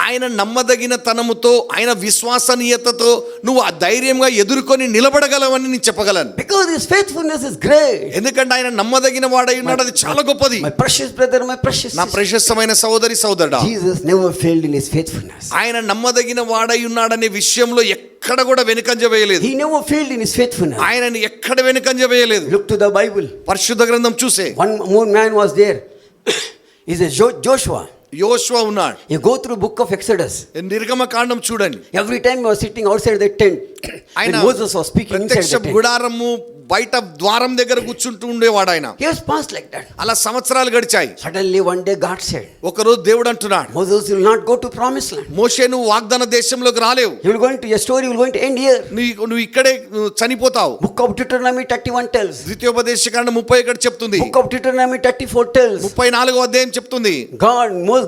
ఆయన నమ్మదగిన తనముతో, ఆయన విశ్వసనీయతతో నువ్వు ఆ ధైర్యంగా ఎదుర్కొని నిలబడగలవని నేను చెప్పగలను. Because his faithfulness is great. ఎందుకంటే ఆయన నమ్మదగిన వాడై ఉన్నాడు. అది చాలా గొప్పది. My precious brother, my precious నా sister. ప్రశస్తమైన సహోదరి సహోదరుడా, Jesus never failed in his faithfulness. ఆయన నమ్మదగిన వాడై ఉన్నాడనే విషయంలో ఎక్కడ కూడా వెనుకంజ వేయలేదు. He never failed in his faithfulness. ఆయనని ఎక్కడ వెనుకంజ వేయలేదు. Look to the Bible. పరిశుద్ధ గ్రంథం చూసే One more man was there. He's a Joshua. యోషువ ఉన్నాడు. You go through book of Exodus. నిర్గమకాండం చూడండి. Every time he was sitting outside the tent, when Moses was speaking inside ప్రత్యక్ష the tent. గుడారము బయట ద్వారం దగ్గర కూర్చుంటూ ఉండేవాడు ఆయన. He was passed like that. అలా సంవత్సరాలు గడిచాయి. Suddenly one day God said, ఒకరోజు దేవుడు అంటున్నాడు, Moses will not go to promised land. మోషే నువ్వు వాగ్దాన దేశంలోకి రాలేవు. You will go into your story, you will going to end here. నువ్వు ఇక్కడే చనిపోతావు. Book of Deuteronomy 31 tells. ద్వితీయోపదేశకాండం 31 చెప్తుంది. Book of Deuteronomy 34 tells. 34వ అధ్యాయం చెప్తుంది.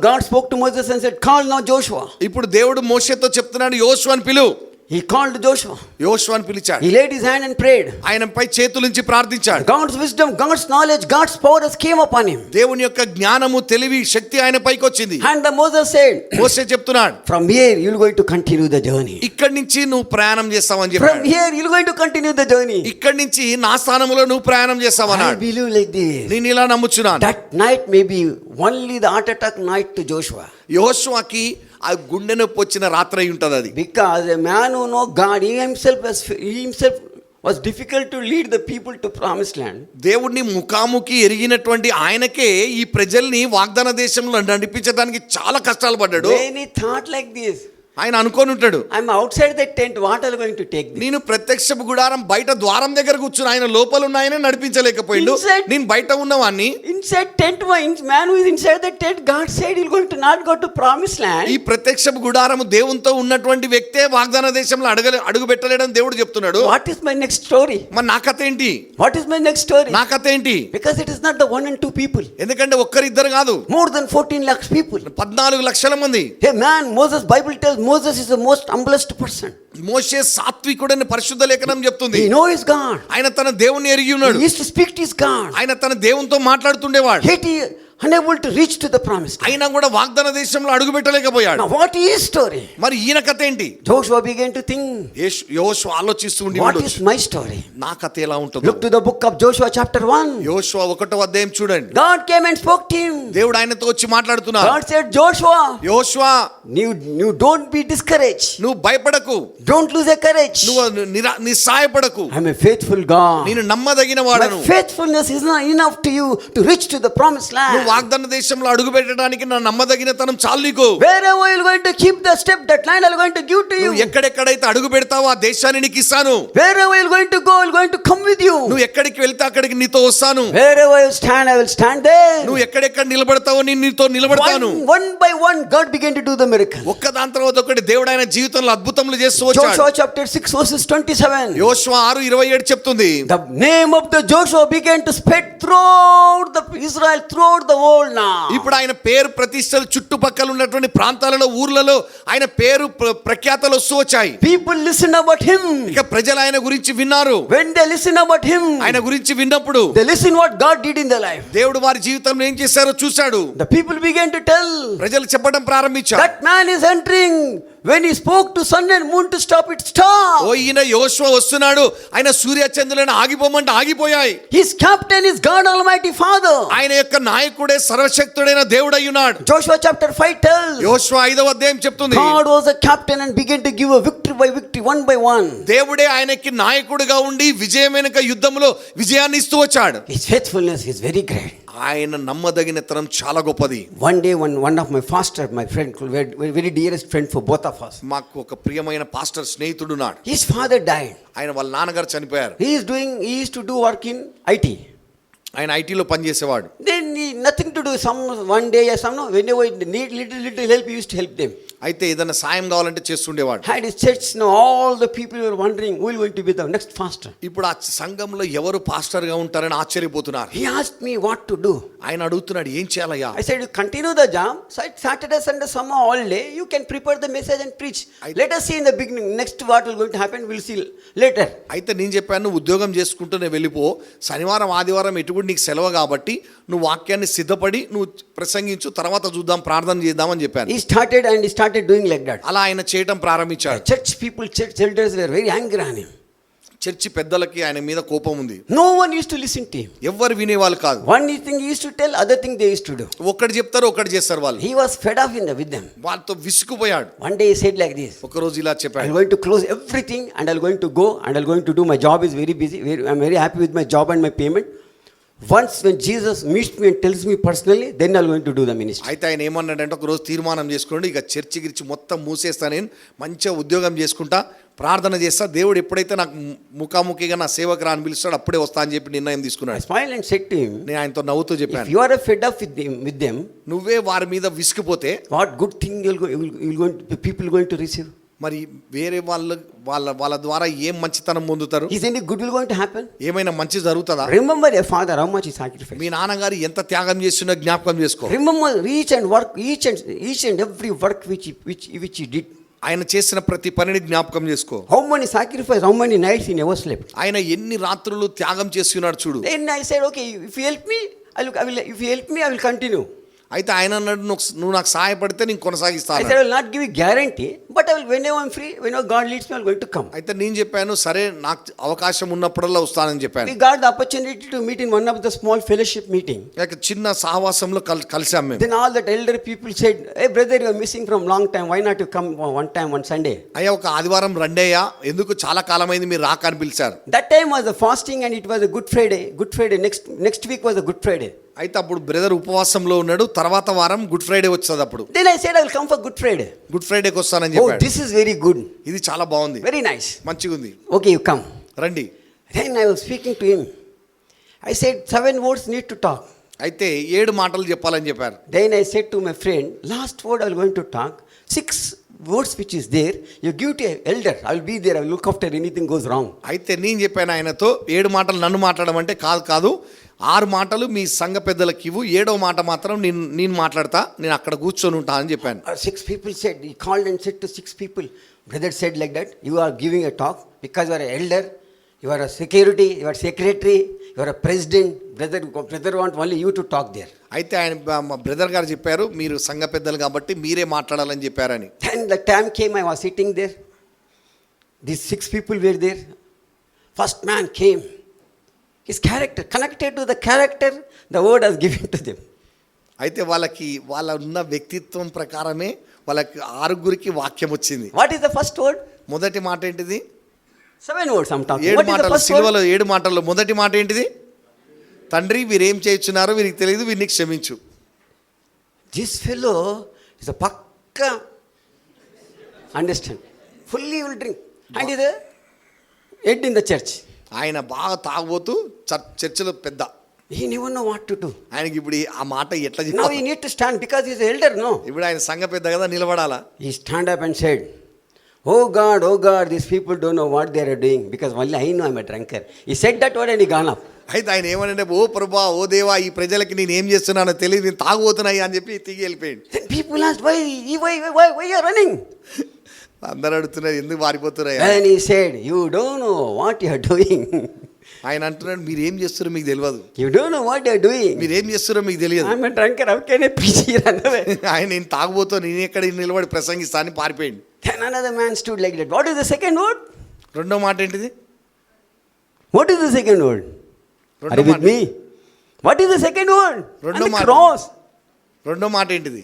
God spoke to Moses and said, "Call now Joshua." ఇప్పుడు దేవుడు మోషేతో చెప్తున్నాడు, యోషువను పిలు. He called Joshua. యోషువను పిలిచాడు. He laid his hand and prayed. ఆయనపై చేతులుంచి ప్రార్థించాడు. God's wisdom, God's knowledge, God's power has came upon him. దేవుని యొక్క జ్ఞానము, తెలివి, శక్తి ఆయన పైకి వచ్చింది. And the Moses said, మోషే చెప్తున్నాడు, "From here you will going to continue the journey." ఇక్కడి నుంచి నువ్వు ప్రయాణం చేస్తావని From చెప్పాడు. here you will going to continue the journey. ఇక్కడి నుంచి నా స్థానంలో నువ్వు ప్రయాణం I చేస్తావన్నాడు. believe like this. నేను ఇలా నమ్ముచున్నాను. That night may be only the heart attack night to Joshua. యోషువకి ఆ గుండె నొప్పి వచ్చిన రాత్రి అయి ఉంటది అది. Because a man who know God, he himself was difficult to lead the people to promised land. దేవుణ్ణి ముఖాముఖి ఎరిగినటువంటి ఆయనకే ఈ ప్రజల్ని వాగ్దాన దేశంలో నడిపించడానికి చాలా కష్టాలు పడ్డాడు. When he thought like this, ఆయన అనుకోని ఉంటాడు, I'm outside the tent, what are you going to take me? నేను ప్రత్యక్ష గుడారం బయట ద్వారం దగ్గర కూర్చుని ఆయన లోపల ఉన్న ఆయన నడిపించలేకపోయిండు. నేను బయట ఉన్నవాన్ని Inside tent, man who is inside the tent, God said he's going to not go to promised land. ఈ ప్రత్యక్ష గుడారము దేవునితో ఉన్నటువంటి వ్యక్తే వాగ్దాన దేశంలో అడుగు పెట్టలేడని దేవుడు చెప్తున్నాడు. What is my next story? మరి నా కథ ఏంటి? What is my next story? నా కథ ఏంటి? Because it is not the 1 and 2 people. ఎందుకంటే ఒక్కరిద్దరు కాదు, More than 14 lakhs people. 14 లక్షల మంది. Hey man, Bible tells Moses is the most humblest person. మోషే సాత్వికుడని పరిశుద్ధ లేఖనం చెప్తుంది. He knows God. ఆయన తన దేవుని ఎరిగి ఉన్నాడు. He used to speak to his God. ఆయన తన దేవునితో మాట్లాడుతుండేవాడు. Yet he unable to reach to the promised land. అయినా కూడా వాగ్దాన దేశంలో అడుగు పెట్టలేకపోయాడు. Now what is his story? మరి ఈయన కథ ఏంటి? Joshua began to think, యోషువ ఆలోచిస్తూ ఉండి, what is my story? నా కథ ఎలా ఉంటుంది? Look to the book of Joshua chapter 1. యోషువ 1వ అధ్యాయం చూడండి. God came and spoke to him. దేవుడు ఆయనతో వచ్చి మాట్లాడుతున్నాడు. God said, Joshua, యోషువ, you don't be discouraged. నువ్వు భయపడకు. Don't lose your courage. నువ్వు నిస్సాయపడకు. I'm a faithful God. నేను నమ్మదగిన వాడను. My faithfulness is not enough to you to reach to the promised land. వాగ్దాన దేశంలో అడుగు పెట్టడానికి నా నమ్మదగినతనం చాలు నీకు. Wherever you're going to keep the step, that land I'm going to give to you. నువ్వు ఎక్కడెక్కడైతే అడుగు పెడతావో ఆ దేశాన్ని నీకు ఇస్తాను. Wherever you're going to go, I'm going to come with you. నువ్వు ఎక్కడికి వెళ్తే అక్కడికి నీతో వస్తాను. Wherever you stand, I will stand there. నువ్వు ఎక్కడెక్కడ నిలబడతావో నేను నీతో నిలబడతాను. One by one, God began to do the miracle. ఒక్క దాని తర్వాత ఒకటి దేవుడు ఆయన జీవితంలో అద్భుతములు చేస్తూ వచ్చాడు. Joshua chapter 6 verses 27. యోషువ 6:27 చెప్తుంది. The name of the Joshua began to spread throughout the Israel, throughout the world now. ఇప్పుడు ఆయన పేరు ప్రతిష్టలు చుట్టుపక్కల ఉన్నటువంటి ప్రాంతాలలో ఊర్లలో ఆయన పేరు ప్రఖ్యాతలు వస్తూ వచ్చాయి. People listen about him. ఇక ప్రజలు ఆయన గురించి విన్నారు. When they listen about him, ఆయన గురించి విన్నప్పుడు they listen what God did in their life. దేవుడు వారి జీవితంలో ఏం చేశారో చూశాడు. The people began to tell. ప్రజలు చెప్పడం ప్రారంభించారు. That man is entering. When he spoke to sun and moon to stop, it stopped. ఓ ఈయన యోషువ వస్తున్నాడు, ఆయన సూర్య చంద్రులను ఆగిపోమంటే ఆగిపోయాయి. His captain is God Almighty Father. ఆయన యొక్క నాయకుడే సర్వశక్తుడైన దేవుడై ఉన్నాడు. Joshua chapter 5 tells. యోషువ 5వ అధ్యాయం చెప్తుంది. God was a captain and began to give a victory by victory, one by one. దేవుడే ఆయనకి నాయకుడిగా ఉండి విజయమైన యుద్ధంలో విజయాన్ని ఇస్తూ వచ్చాడు. His faithfulness is very great. ఆయన నమ్మదగినతనం చాలా గొప్పది. One day one of my pastor, my friend, very dearest friend for both of us. మాకు ఒక ప్రియమైన పాస్టర్ స్నేహితుడు నాడు. His father died. ఆయన వాళ్ళ నాన్నగారు చనిపోయారు. He used to do work in IT. ఆయన ఐటీలో పనిచేసేవాడు. Then nothing to do. One day or some, whenever need little help, he used to help them. అయితే ఏదైనా సాయం కావాలంటే చేస్తుండేవాడు. Had his church, now all the people were wondering who is going to be the next pastor. ఇప్పుడు ఆ సంఘంలో ఎవరు పాస్టర్ గా ఉంటారని ఆశ్చర్యపోతున్నారు. He asked me what to do. ఆయన అడుగుతున్నాడు ఏం చేయాలయ్యా. I said, you continue the job. Saturday, Sunday, summer, all day. You can prepare the message and preach. Let us see in the beginning. Next what will going to happen, we'll see later. అయితే నేను చెప్పాను, నువ్వు ఉద్యోగం చేసుకుంటూనే వెళ్ళిపో, శనివారం ఆదివారం ఎటు నీకు సెలవు కాబట్టి నువ్వు వాక్యాన్ని సిద్ధపడి నువ్వు ప్రసంగించు, తర్వాత చూద్దాం, ప్రార్థన చేద్దామని చెప్పాను. He started doing like that. అలా ఆయన చేయటం ప్రారంభించాడు. Church people, church elders were very angry on him. Church పెద్దలకి ఆయన మీద కోపం ఉంది. No one used to listen to him. ఎవ్వరు వినేవాళ్ళు కాదు. One thing he used to tell, other thing they used to do. ఒకటి చెప్తారు, ఒకటి చేస్తారు వాళ్ళు. He was fed up with them. వాళ్ళతో విసుకుపోయాడు. One day he said like this. ఒక రోజు ఇలా చెప్పాడు, I'm going to close everything and I'm going to go and I'm going to do my job is very busy. I'm very happy with my job and my payment. Once when Jesus meets me and tells me personally, then I'm going to do the ministry. అయితే ఆయన ఏమన్నాడంటే, ఒక రోజు తీర్మానం చేసుకోండి, ఇక చర్చి గిరిచి మొత్తం మూసేస్తా, నేను మంచిగా ఉద్యోగం చేసుకుంటా, ప్రార్థన చేస్తా, దేవుడు ఎప్పుడైతే నాకు ముఖాముఖిగా నా సేవకు రాని పిలుస్తాడు అప్పుడే వస్తా అని చెప్పి నిర్ణయం I తీసుకున్నాడు. smiled and said to him, నేను ఆయనతో నవ్వుతూ if చెప్పాను, you are fed up with them, నువ్వే వారి మీద విసిగిపోతే what good thing people going to receive? మరి వేరే వాళ్ళ ద్వారా ఏం మంచితనం పొందుతారు? Is any good will going to happen? ఏమైనా మంచి జరుగుతుందా? Remember your father, how much he sacrificed. మీ నాన్నగారు ఎంత త్యాగం చేస్తున్నా జ్ఞాపకం చేసుకో. Remember each and every work which he did. ఆయన చేసిన ప్రతి పనిని జ్ఞాపకం చేసుకో. How many sacrifice, how many nights he never slept. ఆయన ఎన్ని రాత్రులు త్యాగం చేస్తున్నాడు చూడు. Then I said, okay, if you help me, if you help me, I will continue. అయితే ఆయన అన్నాడు, నువ్వు నాకు సహాయపడితే నేను కొనసాగిస్తాను. I said, I will not give you guarantee, but I will, whenever I'm free, whenever God leads me, I will going to come. అయితే నేను చెప్పాను, సరే నాకు అవకాశం ఉన్నప్పుడల్లా వస్తానని చెప్పాను. We got the opportunity to meet in one of the small fellowship meeting. చిన్న సహవాసంలో కలిసాం మేము. Then all that elder people said, hey brother, you are missing from long time, why not you come one time on Sunday? అయ్యా ఒక ఆదివారం రండయ్యా, ఎందుకు చాలా కాలమైంది మీరు రాక అని పిలిచారు. That time was the fasting and it was a Good Friday. Next week was a Good Friday. అయితే అప్పుడు బ్రదర్ ఉపవాసంలో ఉన్నాడు, తర్వాత వారం గుడ్ ఫ్రైడే వచ్చేది. అప్పుడు Then I said, I will come for Good Friday. Good ఫ్రైడేకి వస్తానని Oh, చెప్పాడు. this is very good. ఇది చాలా బాగుంది, Very nice. మంచిగా ఉంది, Okay, you come. రండి. Then I was speaking to him. I said, 7 words need to talk. అయితే 7 మాటలు చెప్పాలని చెప్పారు. Then I said to my friend, last word I will going to talk. 6 words which is there, you give to an elder. I will be there. I will look after anything goes wrong. అయితే నేను చెప్పాను ఆయనతో, 7 మాటలు నన్ను మాట్లాడమంటే కాదు 6 మాటలు మీ సంఘ పెద్దలకి ఇవ్వు, 7వ మాట మాత్రం నేను మాట్లాడతా, నేను అక్కడ కూర్చొని ఉంటా అని చెప్పాను. 6 people said, he called and said to 6 people, brother said like that, you are giving a talk because you are an elder, you are a security, you are secretary, you are a president, brother want only you to talk there. అయితే ఆయన మా బ్రదర్ గారు చెప్పారు, మీరు సంఘ పెద్దలు కాబట్టి మీరే మాట్లాడాలని చెప్పారని. Then the time came, I was sitting there, these 6 people were there. First man came, his character, connected to the character the word was given to them. అయితే వాళ్ళ ఉన్న వ్యక్తిత్వం ప్రకారమే వాళ్ళకి 6గురికి వాక్యం వచ్చింది. What is the first word? మొదటి మాట ఏంటిది? 7 words I'm talking. 7 What is the మాటలు, first word? సిలువలో 7 మాటల్లో మొదటి మాట ఏంటిది? తండ్రి వీరేం చేయుచున్నారో వీరికి తెలియదు, వీరిని క్షమించు. దిస్ ఫెలో ఇస్ అ పక్కా understand fully will drink and ఇది ఎడ్ ఇన్ ద చర్చ్. ఆయన బాగా తాగబోతూ చర్చిలో పెద్ద. He never know what to do. ఆయనకి ఇప్పుడు ఆ మాట ఎట్లా Now చెప్పాలి? he need to stand because he is the elder, no? ఇప్పుడు ఆయన సంఘ పెద్ద కదా, నిలబడాలా. He stand up and said, oh God, these people don't know what they are doing because only I know I'm a drunkard. He said that word and he gone up. అయితే ఆయన ఏమనంటే, ఓ ప్రభా, ఓ దేవా, ఈ ప్రజలకి నేను ఏం చేస్తున్నానో తెలియదు, నేను తాగుబోతున్నాయి అని చెప్పి తిరిగి వెళ్ళిపోయాడు. Then people asked, why you are running? అందరూ అడుగుతున్నారు, ఎందుకు పారిపోతున్నాయి? And he said, you don't know what you are doing. ఆయన అంటున్నాడు, మీరు ఏం చేస్తారో మీకు తెలియదు. You don't know what you are doing. మీరు ఏం చేస్తారో మీకు తెలియదు. I'm a drunkard. How can I preach here? ఆయన నేను తాగుబోతా, నేను ఎక్కడ నిలబడి ప్రసంగిస్తా అని పారిపోయింది. Then another man stood like that. What is the second word? రెండో మాట ఏంటిది? What is the second word? Are you with me? What is the second word? రెండో మాట. Cross. రెండో మాట ఏంటిది?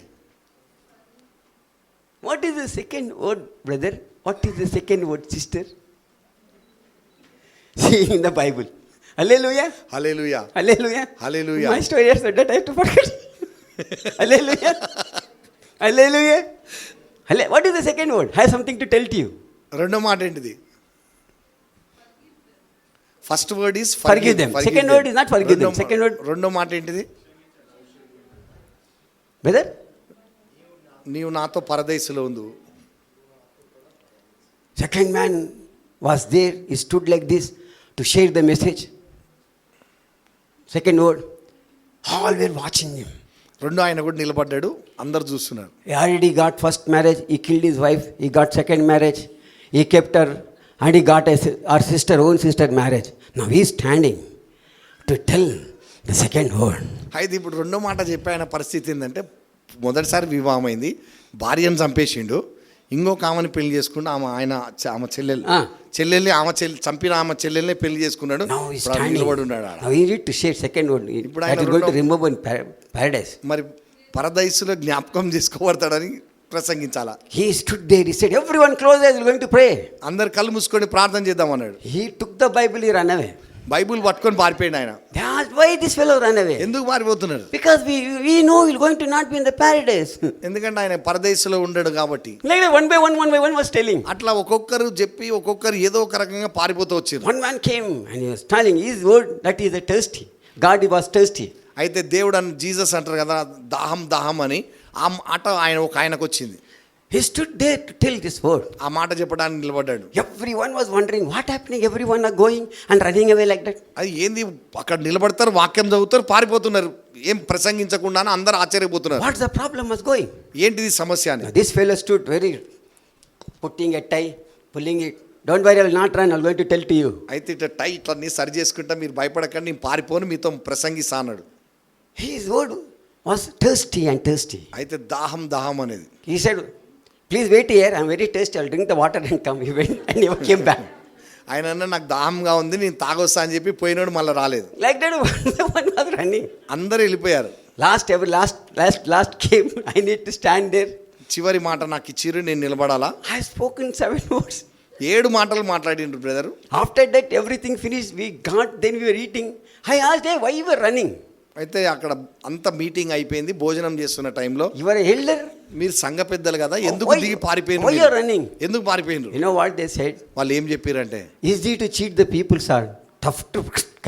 What is the second word, brother? What is the second word, sister? See in the Bible. Hallelujah. Hallelujah. Hallelujah. Hallelujah. My story is that I have to forget. Hallelujah. Hallelujah. What is the second word? I have something to tell to you. రెండో మాట ఏంటిది? First word is Forgive them. Second word is not forgive them. Second word. రెండో మాట ఏంటిది? Brother? నీవు నాతో పరదేశంలో ఉండు. Second man was there. He stood like this to share the message. Second word. All were watching him. రెండో ఆయన కూడా నిలబడ్డాడు, అందరు చూస్తున్నారు. He already got first marriage. He killed his wife. He got second marriage. He kept her. And he got our sister, own sister marriage. Now he is standing to tell the second word. అయితే ఇప్పుడు రెండో మాట చెప్పే ఆయన పరిస్థితి ఏంటంటే, మొదటిసారి వివాహం అయింది, భార్యను చంపేసిండు, ఇంకొక ఆమెను పెళ్లి చేసుకుంటూ ఆమె చెల్లెల్ని చంపిన ఆమె చెల్లెల్ని పెళ్లి చేసుకున్నాడు. Now he is standing. నిలబడి ఉన్నాడు. Now he need to share second word. ఇప్పుడు That ఆయన is going to remember in paradise. మరి పరదైసులో జ్ఞాపకం చేసుకోబడతాడని ప్రసంగించాలా. He stood there. He said, everyone close eyes, we are going to pray. అందరు కళ్ళు మూసుకొని ప్రార్థన చేద్దాం అన్నాడు. He took the Bible, he ran away. Bible పట్టుకొని పారిపోయాడు ఆయన. They asked, why this fellow ran away? ఎందుకు పారిపోతున్నాడు? Because we know he is going to not be in the paradise. ఎందుకంటే ఆయన పరదేశంలో ఉండడు కాబట్టి. Like that, one by one was telling. అట్లా ఒక్కొక్కరు చెప్పి ఒక్కొక్కరు ఏదో ఒక రకంగా పారిపోతూ వచ్చారు. One man came and he was telling his word that is a thirsty. God was thirsty. అయితే దేవుడు అని జీసస్ అంటారు కదా, దాహం అని, ఆ మాట ఆయనకు వచ్చింది. He stood there to tell this word. ఆ మాట చెప్పడానికి నిలబడ్డాడు. Everyone was wondering what happening. Everyone are going and running away like that. అది ఏంది, అక్కడ నిలబడతారు, వాక్యం చదువుతారు, పారిపోతున్నారు, ఏం ప్రసంగించకుండా అందరూ ఆశ్చర్యపోతున్నారు. What's the problem was going? ఏంటిది సమస్య అని. This fellow stood very putting a tie, pulling it. Don't worry, I will not run. I am going to tell to you. అయితే ఇట్లా టై ఇట్లా నీ సరి చేసుకుంటా, మీరు భయపడకండి, నేను పారిపోను, మీతో ప్రసంగిస్తా అన్నాడు. His word was thirsty and thirsty. అయితే దాహం అనేది. He said, please wait here. I am very thirsty. I will drink the water and come. He went and never came back. ఆయన అన్న నాకు దాహంగా ఉంది, నేను తాగొస్తా అని చెప్పి పోయినాడు, మళ్ళీ రాలేదు. Like that, one was running. అందరూ వెళ్ళిపోయారు. Last came. I need to stand there. చివరి మాట నాకు ఇచ్చిర్రు, నేను నిలబడాలా. I have spoken 7 words. 7 మాటలు మాట్లాడిండ్రు brother. After that, everything finished. Then we were eating. I asked, hey, why you were running? అయితే అక్కడ అంత మీటింగ్ అయిపోయింది, భోజనం చేస్తున్న టైంలో, You are an elder. మీరు సంఘ పెద్దలు కదా, ఎందుకు Why- దిగి పారిపోయిన why you are running? ఎందుకు పారిపోయినరు? You know what they said? వాళ్ళు ఏం చెప్పారంటే, Easy to cheat the people, sir. Tough to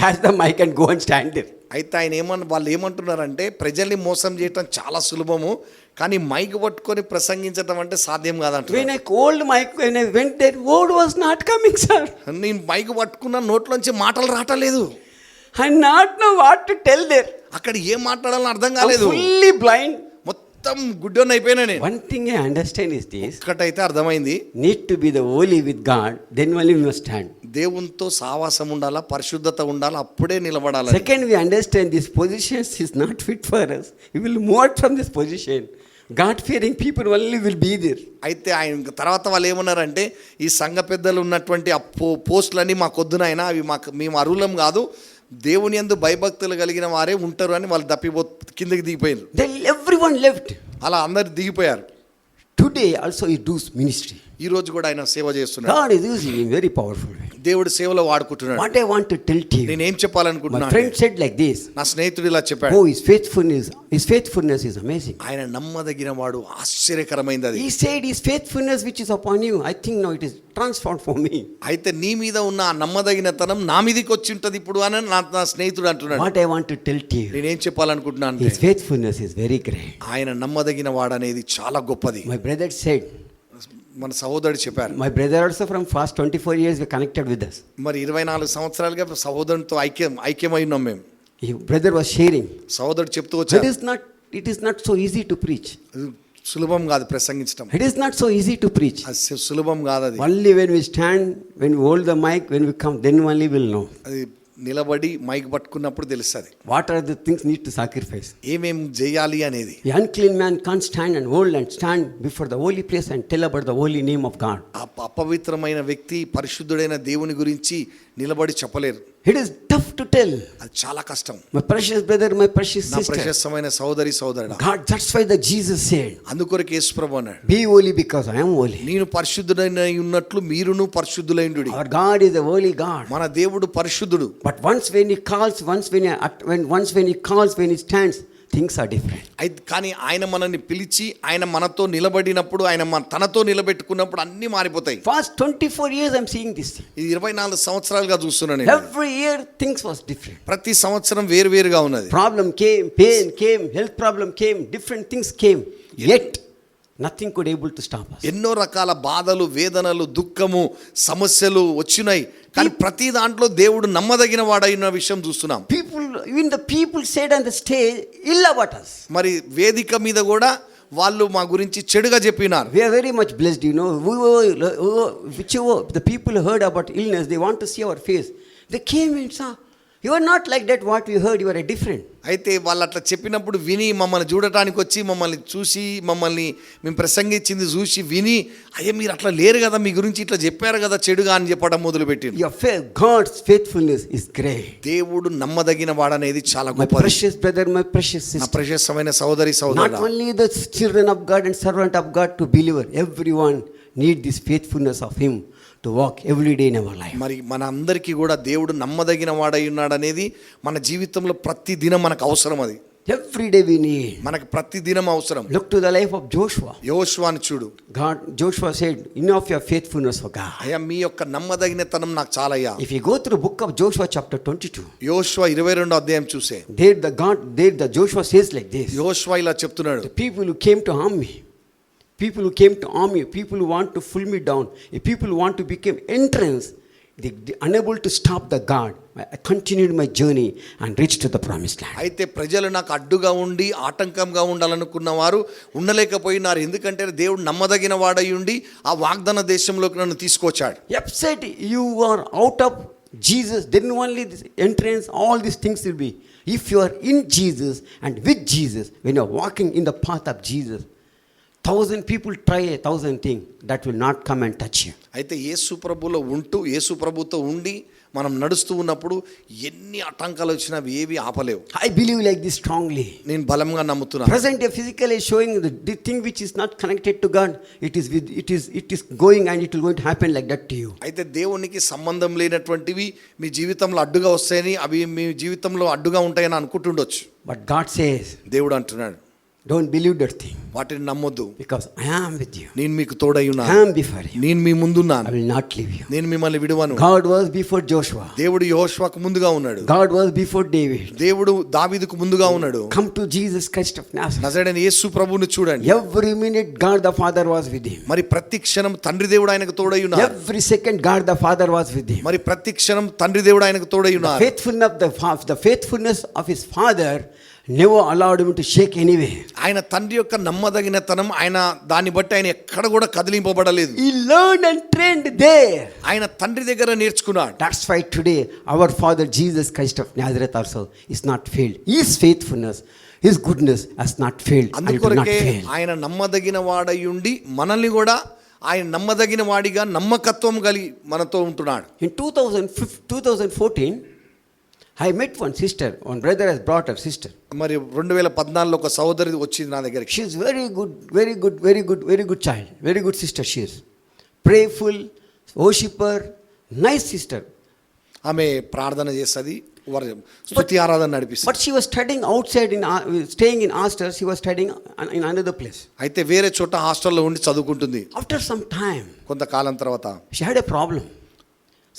catch the mic and go and stand there. అయితే వాళ్ళు ఏమంటున్నారంటే, ప్రజల్ని మోసం చేయటం చాలా సులభము, కానీ మైక్ పట్టుకొని ప్రసంగించడం అంటే సాధ్యం When కాదంటున్నారు. I called mic, when I went there, word was not coming, sir. నేను మైక్ పట్టుకున్న నోట్లోంచి మాటలు రావట్లేదు. I not know what to tell there. అక్కడ ఏం మాట్లాడాలని అర్థం I'm కాలేదు. fully blind. మొత్తం గుడ్డోని అయిపోయినా నేను. One thing I understand is this. ఒక్కటైతే అర్థమైంది, Need to be the holy with God, then only we must stand. దేవునితో సావాసం ఉండాలా, పరిశుద్ధత ఉండాలా, అప్పుడే నిలబడాలి. Second, we understand this position is not fit for us. We will move out from this position. God-fearing people only will be there. అయితే ఆయన తర్వాత వాళ్ళు ఏమన్నారంటే, ఈ సంఘ పెద్దలు ఉన్నటువంటి ఆ పోస్టులన్నీ మాకొద్దునైనా, అవి మేము అర్హులం కాదు, దేవుని యందు భయభక్తులు కలిగిన వారే ఉంటారు అని వాళ్ళు కిందకి దిగిపోయారు. Then everyone left. అలా అందరు దిగిపోయారు. Today also he does ministry. ఈ రోజు కూడా ఆయన సేవ చేస్తున్నారు. God is using him very powerful way. దేవుడు సేవలో వాడుకుంటున్నాడు. What I want to tell to you, నేనేం my చెప్పాలనుకుంటున్నాను, friend said like this, నా స్నేహితుడు ఇలా చెప్పాడు, oh, his faithfulness is amazing. ఆయన నమ్మదగిన వాడు, ఆశ్చర్యకరమైనది అది. He said his faithfulness which is upon you, I think now it is transformed for me. అయితే నీ మీద ఉన్న ఆ నమ్మదగినతనం నా మీదకి వచ్చి ఉంటది ఇప్పుడు అని నా స్నేహితుడు అంటున్నాడు. What I want to tell to you, నేనేం చెప్పాలనుకుంటున్నాను his అంటే, faithfulness is very great. ఆయన నమ్మదగిన వాడు అనేది చాలా గొప్పది. My brother said, మన సహోదరుడు చెప్పారు, my brother also from past 24 years were connected with us. మరి 24 సంవత్సరాలుగా సహోదరునితో ఐక్యమై ఉన్నాం మేము. His brother was sharing, సహోదరుడు చెప్తూ వచ్చారు, it is not so easy to preach. సులభం కాదు ప్రసంగించడం, It is not so easy to preach. అది సులభం కాదు. అది Only when we stand, when we hold the mic, when we come, then only we'll know. అది నిలబడి మైక్ పట్టుకున్నప్పుడు తెలుస్తుంది What are the things need to sacrifice. ఏమేం చేయాలి అనేది. The unclean man can't stand and hold and stand before the holy place and tell about the holy name of God. ఆ అపవిత్రమైన వ్యక్తి పరిశుద్ధుడైన దేవుని గురించి నిలబడి చెప్పలేరు. It is tough to tell. అది చాలా కష్టం. My precious brother, my precious నా sister. ప్రశస్తమైన సహోదరి సహోదరుడా, God, that's why the Jesus said, అందుకొరకు యేసుప్రభు అన్నాడు, be holy because I am holy. నేను పరిశుద్ధుడైన ఉన్నట్లు మీరును పరిశుద్ధులైండుడి. Our God is a holy God. మన దేవుడు పరిశుద్ధుడు. But once when he calls, when he stands, things are different. అయితే కానీ ఆయన మనల్ని పిలిచి ఆయన మనతో నిలబడినప్పుడు, ఆయన తనతో నిలబెట్టుకున్నప్పుడు అన్నీ మారిపోతాయి. Past 24 years I'm seeing this thing. ఇది 24 సంవత్సరాలుగా చూస్తున్నాను నేను. Every year things was different. ప్రతి సంవత్సరం వేరువేరుగా ఉన్నది. Problem came, pain came, health problem came, different things came. Yet nothing could able to stop us. ఎన్నో రకాల బాధలు, వేదనలు, దుఃఖము, సమస్యలు వచ్చినాయి, కానీ ప్రతి దాంట్లో దేవుడు నమ్మదగిన వాడైన విషయం చూస్తున్నాం. Even the people said on the stage ill about us. మరి వేదిక మీద కూడా వాళ్ళు మా గురించి చెడుగా చెప్పినారు. We are very much blessed, you know. Whichever the people heard about illness, they want to see our face. They came and saw, you are not like that what we heard, you are a different. అయితే వాళ్ళు అట్లా చెప్పినప్పుడు విని మమ్మల్ని చూడటానికి వచ్చి మమ్మల్ని చూసి మమ్మల్ని మేము ప్రసంగించింది చూసి విని, అయ్యే మీరు అట్లా లేరు కదా, మీ గురించి ఇట్లా చెప్పారు కదా చెడుగా అని చెప్పడం మొదలుపెట్టింది. Your faith, God's faithfulness is great. దేవుడు నమ్మదగిన వాడనేది చాలా My గొప్పది. precious brother, my precious నా sister. ప్రశస్తమైన సహోదరి Not సహోదరుడా, only the children of God and servant of God to believer, everyone need this faithfulness of him to walk every day in our life. మరి మన అందరికీ కూడా దేవుడు నమ్మదగిన వాడై ఉన్నాడు అనేది మన జీవితంలో ప్రతి దినం మనకు అవసరం. అది Every day we need. మనకు ప్రతి దినం అవసరం. Look to the life of Joshua. యోషువాని చూడు. Joshua said, enough your faithfulness for God. అయ్యా మీ యొక్క నమ్మదగినతనం నాకు చాలయ్యా. If you go through book of Joshua chapter 22, యోషువ 22వ అధ్యాయం చూసే, there the Joshua says like this. యోషువ ఇలా చెప్తున్నాడు, The people who came to harm me, people who came to arm me, people who want to pull me down, if people who want to become entrance, they unable to stop the God. I continued my journey and reached to the promised land. అయితే ప్రజలు నాకు అడ్డుగా ఉండి ఆటంకంగా ఉండాలనుకున్న వారు ఉండలేకపోయినారు, ఎందుకంటే దేవుడు నమ్మదగిన వాడై ఉండి ఆ వాగ్దాన దేశంలోకి నన్ను తీసుకొచ్చాడు. Upset you are out of Jesus, then only this entrance, all these things will be. If you are in Jesus and with Jesus, when you are walking in the path of Jesus, 1,000 people try 1,000 things, that will not come and touch you. అయితే యేసు ప్రభులో ఉంటూ యేసు ప్రభుతో ఉండి మనం నడుస్తూ ఉన్నప్పుడు ఎన్ని ఆటంకాలు వచ్చినా అవి ఏవి ఆపలేవు. I believe like this strongly. నేను బలంగా నమ్ముతున్నాను. Present day physically showing the thing which is not connected to God, it is going and it will going to happen like that to you. అయితే దేవునికి సంబంధం లేనటువంటివి మీ జీవితంలో అడ్డుగా వస్తాయని, అవి మీ జీవితంలో అడ్డుగా ఉంటాయని అనుకుంటుండొచ్చు. But God says, దేవుడు అంటున్నాడు, don't believe that thing, వాటిని నమ్మొద్దు, because I am with you. నేను మీకు తోడై I ఉన్నాను, am before you. నేను మీ ముందున్నాను, I will not leave you. నేను మిమ్మల్ని విడువను. God was before Joshua. దేవుడు యోషువకు ముందుగా ఉన్నాడు. God was before David. దేవుడు దావీదుకు ముందుగా ఉన్నాడు. Come to Jesus Christ of Nazareth. నజరేయుడైన యేసు ప్రభువుని చూడండి. Every minute God the Father was with him. మరి ప్రతి క్షణం తండ్రి దేవుడు ఆయనకు తోడై ఉన్నారు. Every second God the Father was with him. మరి ప్రతి క్షణం తండ్రి దేవుడు ఆయనకు తోడై ఉన్నారు. The faithfulness of his father never allowed him to shake anyway. ఆయన తండ్రి యొక్క నమ్మదగినతనం, ఆయన దాన్ని బట్టి ఆయన ఎక్కడ కూడా కదిలింపబడలేదు. He learned and trained there. ఆయన తండ్రి దగ్గర నేర్చుకున్నాడు. That's why today our Father Jesus Christ of Nazareth also is not failed. His faithfulness, his goodness has not failed and it will not అందుకొరకే fail. ఆయన నమ్మదగిన వాడై ఉండి మనల్ని కూడా ఆయన నమ్మదగిన వాడిగా నమ్మకత్వం కలిగి మనతో ఉంటున్నాడు. In 2014, I met one sister, one brother has brought her sister. మరి 2014లో ఒక సహోదరి వచ్చింది నా దగ్గరికి. She is very good child, very good sister she is. Prayerful, worshipper, Nice sister. ఆమె ప్రార్థన చేస్తుంది, వారి స్తుతి ఆరాధన నడిపిస్తుంది. But she was studying outside, staying in hostel. She was studying in another place. అయితే వేరే చోట హాస్టల్లో ఉండి చదువుకుంటుంది. After some time, కొంతకాలం తర్వాత she had a problem.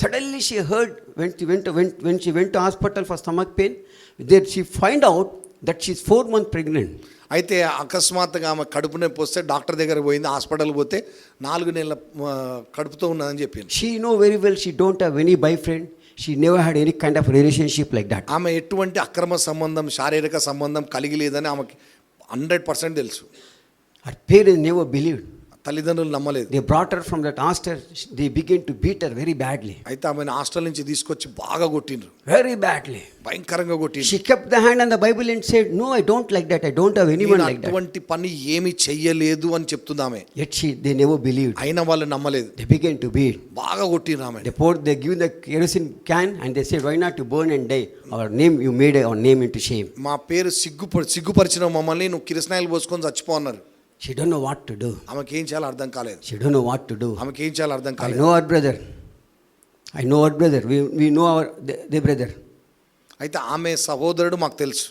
Suddenly she heard when she went to hospital for stomach pain, that she find out that she's 4 months pregnant. అయితే అకస్మాత్తుగా ఆమె కడుపు నొప్పి వస్తే డాక్టర్ దగ్గరికి పోయింది. హాస్పిటల్కి పోతే 4 నెలల కడుపుతో ఉన్నదని చెప్పింది. She know very well she don't have any boyfriend. She never had any kind of relationship like that. ఆమె ఎటువంటి అక్రమ సంబంధం, శారీరక సంబంధం కలిగి లేదని ఆమెకి 100% తెలుసు. Her parents never believed. తల్లిదండ్రులు నమ్మలేదు. They brought her from that hostel. They began to beat her very badly. అయితే ఆమెను హాస్టల్ నుంచి తీసుకొచ్చి బాగా కొట్టిండ్రు, Very badly. భయంకరంగా కొట్టిండ్రు. She kept the hand on the Bible and said, "No, I don't like that. I don't have anyone నేను like that." అటువంటి పని ఏమీ చెయ్యలేదు అని చెప్తుంది ఆమె. Yet they never believed. అయినా వాళ్ళు నమ్మలేదు, They began to beat. బాగా కొట్టిండ్రు ఆమె. They give the kerosene can and they said, "Why not you burn and die? Our name, you made our name into shame." మా పేరు సిగ్గుపరిచిన మమ్మల్ని నువ్వు కిరసనాయిలు పోసుకొని చచ్చిపో అన్నారు. She don't know what to do. ఆమెకి ఏం చేయాలో అర్థం కాలేదు. She don't know what to do. ఆమెకి ఏం చేయాలో అర్థం I కాలేదు. know our brother. We know their brother. అయితే ఆమె సహోదరుడు మాకు తెలుసు.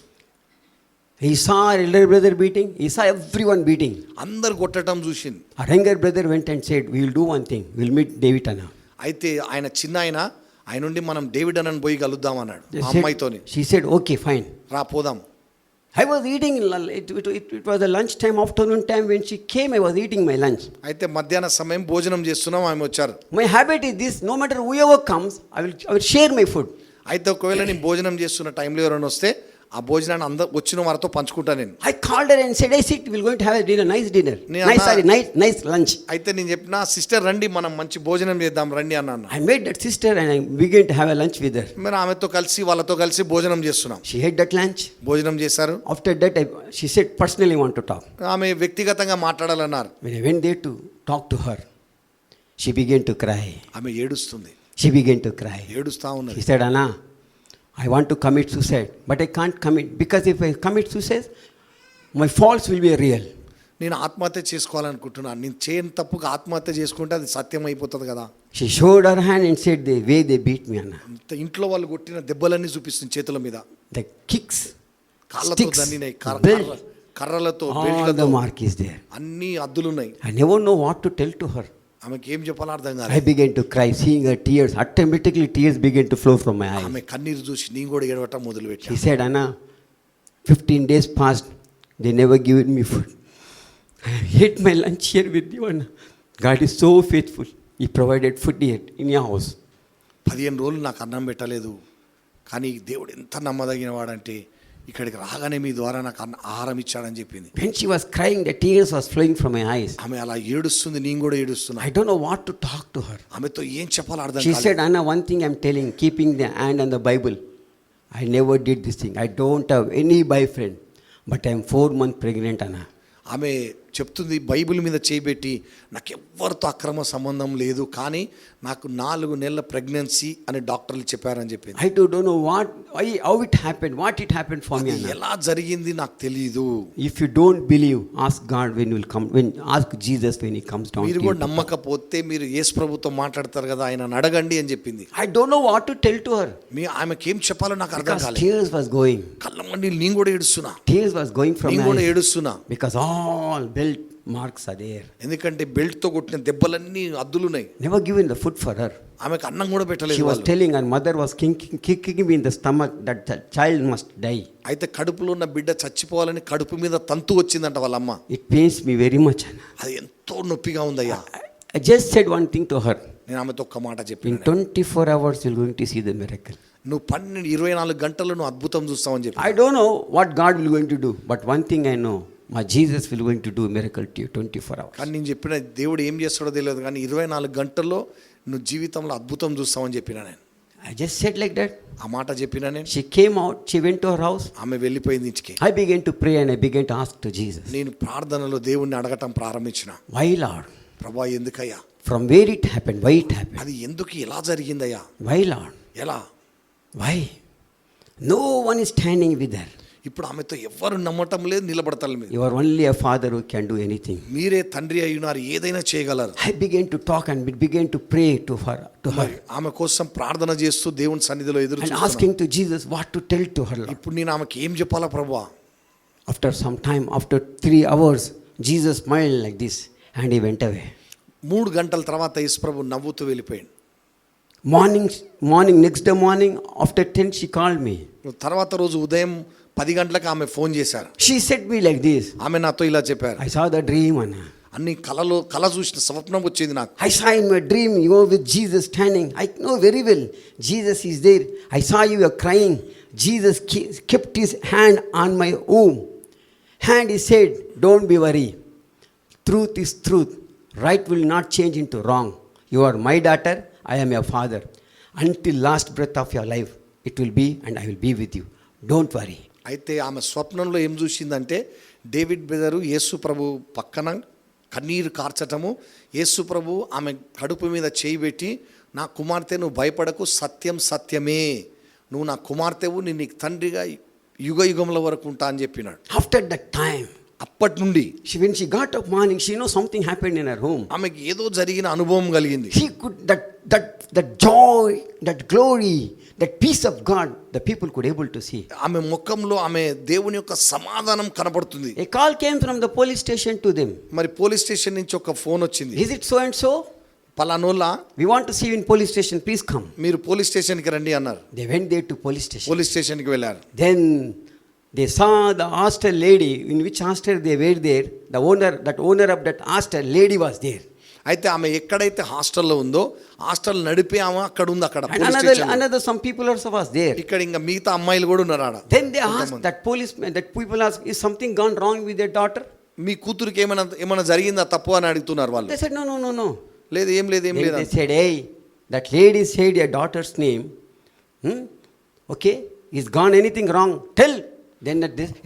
He saw our elder brother beating. He saw everyone beating. అందరు కొట్టడం చూసింది. Our younger brother went and said, "We will do one thing. We will meet David Anna." అయితే ఆయన చిన్న ఆయన నుండి మనం డేవిడ్ అని పోయి కలుద్దాం అన్నాడు ఆ అమ్మాయితోని. She said, "Okay, fine." రా పోదాం. I was eating, it was a lunch time, afternoon time. When she came, I was eating my lunch. అయితే మధ్యాహ్న సమయం భోజనం చేస్తున్నాం, ఆమె వచ్చారు. My habit is this: no matter whoever comes, I will share my food. అయితే ఒకవేళ నేను భోజనం చేస్తున్న టైంలో ఎవరైనా వస్తే ఆ భోజనాన్ని వచ్చిన వారితో పంచుకుంటా నేను. I called her and said, "I sit. We're going to have a dinner, nice dinner, nice lunch." అయితే నేను చెప్పిన, సిస్టర్ రండి మనం మంచి భోజనం చేద్దాం రండి అన్నాను. I met that sister and I began to have a lunch with her. మరి ఆమెతో కలిసి వాళ్ళతో కలిసి భోజనం చేస్తున్నాం. She had that lunch. భోజనం చేశారు. After that, she said, "Personally, I want to talk." ఆమె వ్యక్తిగతంగా మాట్లాడాలన్నారు. When I went there to talk to her, she began to cry. ఆమె ఏడుస్తుంది. She began to cry. ఏడుస్తా ఉన్నది. She said, "Anna, I want to commit suicide, but I can't commit because if I commit suicide, my faults will be real." నేను ఆత్మహత్య చేసుకోవాలనుకుంటున్నాను. నేను చేయని తప్పుగా ఆత్మహత్య చేసుకుంటే అది సత్యం అయిపోతుంది కదా. She showed her hand and said, "The way they beat me, Anna." ఇంట్లో వాళ్ళు కొట్టిన దెబ్బలన్నీ చూపిస్తుంది చేతుల మీద. The kicks, కాళ్ళతో sticks, దన్నినాయి, belt, కర్రలతో, all బెల్ట్లతో the mark is there. అన్ని అద్దులున్నాయి. I never know what to tell to her. ఆమెకి ఏం చెప్పాలో అర్థం I కాలేదు. began to cry, seeing her tears. Automatically tears began to flow from my eyes. ఆమె కన్నీరు చూసి నేను కూడా ఏడవటం She మొదలుపెట్టాను. said, "Anna, 15 days passed, they never given me food. I ate my lunch here with you, Anna. God is so faithful. He provided food here in your house." 15 రోజులు నాకు అన్నం పెట్టలేదు, కానీ దేవుడు ఎంత నమ్మదగిన వాడంటే ఇక్కడికి రాగానే మీ ద్వారా నాకు ఆహారం ఇచ్చాడని చెప్పింది. When she was crying, the tears was flowing from my eyes. ఆమె అలా ఏడుస్తుంది, నేను కూడా ఏడుస్తున్నా. I don't know what to talk to her. ఆమెతో ఏం చెప్పాలో అర్థం She కాలేదు. said, "Anna, one thing I'm telling, keeping the hand on the Bible, I never did this thing. I don't have any boyfriend, but I'm 4 months pregnant, Anna." ఆమె చెప్తుంది, బైబిల్ మీద చేయబెట్టి నాకు ఎవ్వరితో అక్రమ సంబంధం లేదు, కానీ నాకు 4 నెలల ప్రెగ్నెన్సీ అని డాక్టర్లు చెప్పారని చెప్పింది. I don't know how it happened, what it happened for me, అది Anna. ఎలా జరిగింది నాకు తెలియదు. If you don't believe, ask God when you will come. Ask Jesus when He comes down. మీరు to కూడా you. నమ్మకపోతే మీరు యేసు ప్రభుతో మాట్లాడతారు కదా, ఆయన అడగండి అని చెప్పింది. I don't know what to tell to her ఆమెకి ఏం చెప్పాలో నాకు అర్థం because కాలేదు. tears was going. కళ్ళమ్మని నేను కూడా ఏడుస్తున్నా, Tears was going from నేను my కూడా eyes ఏడుస్తున్నా. because all belt marks are there. ఎందుకంటే బెల్ట్తో కొట్టిన దెబ్బలన్నీ అద్దులున్నాయి. Never given the food for her. ఆమెకు అన్నం కూడా She పెట్టలేదు was వాళ్ళు. telling her mother was kicking me in the stomach that the child must die. అయితే కడుపులో ఉన్న బిడ్డ చచ్చిపోవాలని కడుపు మీద తంతు వచ్చిందంట వాళ్ళ అమ్మ. It pains me very much, Anna. అది ఎంతో నొప్పిగా ఉందయ్యా. I just said one thing to her. నేను ఆమెతో ఒక్క మాట In చెప్పాను, 24 hours you're going to see the miracle. నువ్వు 24 గంటలు నువ్వు అద్భుతం చూస్తావని చెప్పి. I don't know what God will going to do, but one thing I know, my Jesus will going to do a miracle to you 24 hours. కానీ నేను చెప్పిన దేవుడు ఏం చేస్తాడో తెలియదు, కానీ 24 గంటల్లో నువ్వు జీవితంలో అద్భుతం చూస్తావని చెప్పిన నేను. I just said like that. ఆ మాట చెప్పిన నేను. She came out, she went to her house. ఆమె వెళ్ళిపోయింది ఇంటికి. I began to pray and I began to ask to Jesus, నేను ప్రార్థనలో దేవుణ్ణి అడగటం ప్రారంభించిన. "Why, Lord? ప్రభా ఎందుకయ్యా? From where it happened? Why it happened? అది ఎందుకు ఎలా జరిగిందయ్యా? Why, Lord? ఎలా? Why? No one is standing with her. ఇప్పుడు ఆమెతో ఎవరు నమ్మటం లేదు, నిలబడతల మీద. You are only a father who can do anything. మీరే తండ్రి అయ్యున్నారు, ఏదైనా చేయగలరు. I began to talk and began to pray to her. ఆమె కోసం ప్రార్థన చేస్తూ దేవుని సన్నిధిలో ఎదురు And చూస్తున్నాను. asking to Jesus what to tell to her. ఇప్పుడు నేను ఆమెకి ఏం చెప్పాలా ప్రభువా? After some time, after 3 hours, Jesus smiled like this and he went away. 3 గంటల తర్వాత యేసు ప్రభు నవ్వుతూ వెళ్ళిపోయాడు. Morning, next day morning, after 10, she called me. తర్వాత రోజు ఉదయం 10 గంటలకు ఆమె ఫోన్ చేశారు. She said me like this. ఆమె నాతో ఇలా చెప్పారు, I saw the dream, Anna. అన్ని కళ చూసిన స్వప్నం వచ్చింది నాకు. I saw in my dream you were with Jesus standing. I know very well Jesus is there. I saw you were crying. Jesus kept his hand on my womb. And he said, don't be worried. Truth is truth. Right will not change into wrong. You are my daughter. I am your father. Until last breath of your life, it will be and I will be with you. Don't worry. అయితే ఆమె స్వప్నంలో ఏం చూసిందంటే డేవిడ్ బ్రదరు యేసు ప్రభు పక్కన కన్నీరు కార్చటము, యేసు ప్రభు ఆమె కడుపు మీద చేయి పెట్టి, నా కుమార్తె నువ్వు భయపడకు, సత్యం సత్యమే, నువ్వు నా కుమార్తెవు, నేను నీకు తండ్రిగా యుగ యుగముల వరకు ఉంటా అని చెప్పినాడు. After that time, అప్పటి నుండి when she got up morning, she knows something happened in her home. ఆమెకి ఏదో జరిగిన అనుభవం కలిగింది. She could, that joy, that glory, that peace of God, the people could able to see. ఆమె ముఖంలో ఆమె దేవుని యొక్క సమాధానం కనబడుతుంది. A call came from the police station to them. మరి పోలీస్ స్టేషన్ నుంచి ఒక ఫోన్ వచ్చింది. Is it so and so? పలానోళ్ళ, We want to see you in police station, please come. మీరు పోలీస్ స్టేషన్కి రండి అన్నారు. They went there to police station. Police స్టేషన్కి వెళ్ళారు. Then they saw the hostel lady, in which hostel they were there. The owner of that hostel lady was there. అయితే ఆమె ఎక్కడైతే హాస్టల్లో ఉందో హాస్టల్ నడిపే ఆమె అక్కడ ఉంది. అక్కడ And another some people also was there. ఇక్కడ ఇంకా మిగతా అమ్మాయిలు కూడా ఉన్నారు ఆడ. Then they asked that policeman, that people asked, is something gone wrong with their daughter? మీ కూతురికి ఏమైనా జరిగిందా తప్పు అని అడుగుతున్నారు వాళ్ళు. They said no. లేదు ఏం లేదు. Then they said, hey, that lady said your daughter's name. Okay, is gone anything wrong? Tell. Then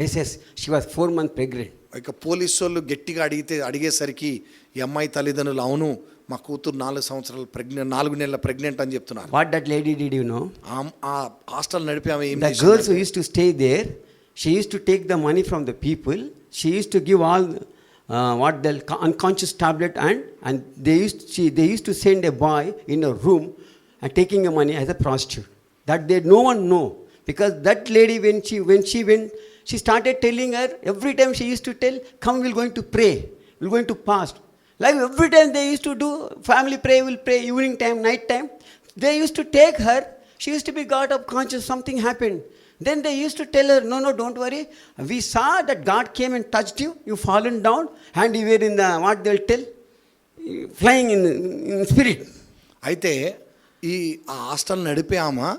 he says she was 4 months pregnant. ఇక పోలీసు వాళ్ళు గట్టిగా అడిగేసరికి ఈ అమ్మాయి తల్లిదండ్రులు అవును మా కూతురు 4 నెలల ప్రెగ్నెంట్ అని చెప్తున్నారు. What that lady did, you know? ఆ హాస్టల్ నడిపే ఆమె ఏం The girls who used to stay there, she used to take the money from the people. She used to give all what the unconscious tablet and they used to send a boy in a room and taking the money as a prostitute. That no one know, because that lady when she went, she started telling her every time. She used to tell, come, we're going to pray, we're going to fast. Like every time they used to do family prayer, will pray evening time, night time. They used to take her. She used to be got up conscious, something happened. Then they used to tell her, no, don't worry. We saw that God came and touched you. You fallen down and you were in the, what they'll tell, flying in spirit. అయితే ఈ హాస్టల్ నడిపే ఆమె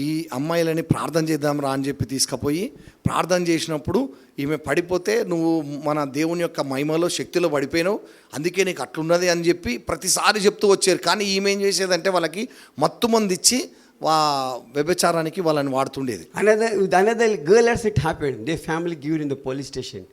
ఈ అమ్మాయిలని ప్రార్థన చేద్దాం రా అని చెప్పి తీసుకుపోయి ప్రార్థన చేసినప్పుడు ఈమె పడిపోతే, నువ్వు మన దేవుని యొక్క మహిమలో శక్తిలో పడిపోయినావు, అందుకే నీకు అట్లున్నది అని చెప్పి ప్రతిసారి చెప్తూ వచ్చారు. కానీ ఈమె ఏం చేసేదంటే వాళ్ళకి మత్తు మంది ఇచ్చి వ్యభిచారానికి వాళ్ళని వాడుతుండేది. Another girl as it happened, their family gave her in the police station.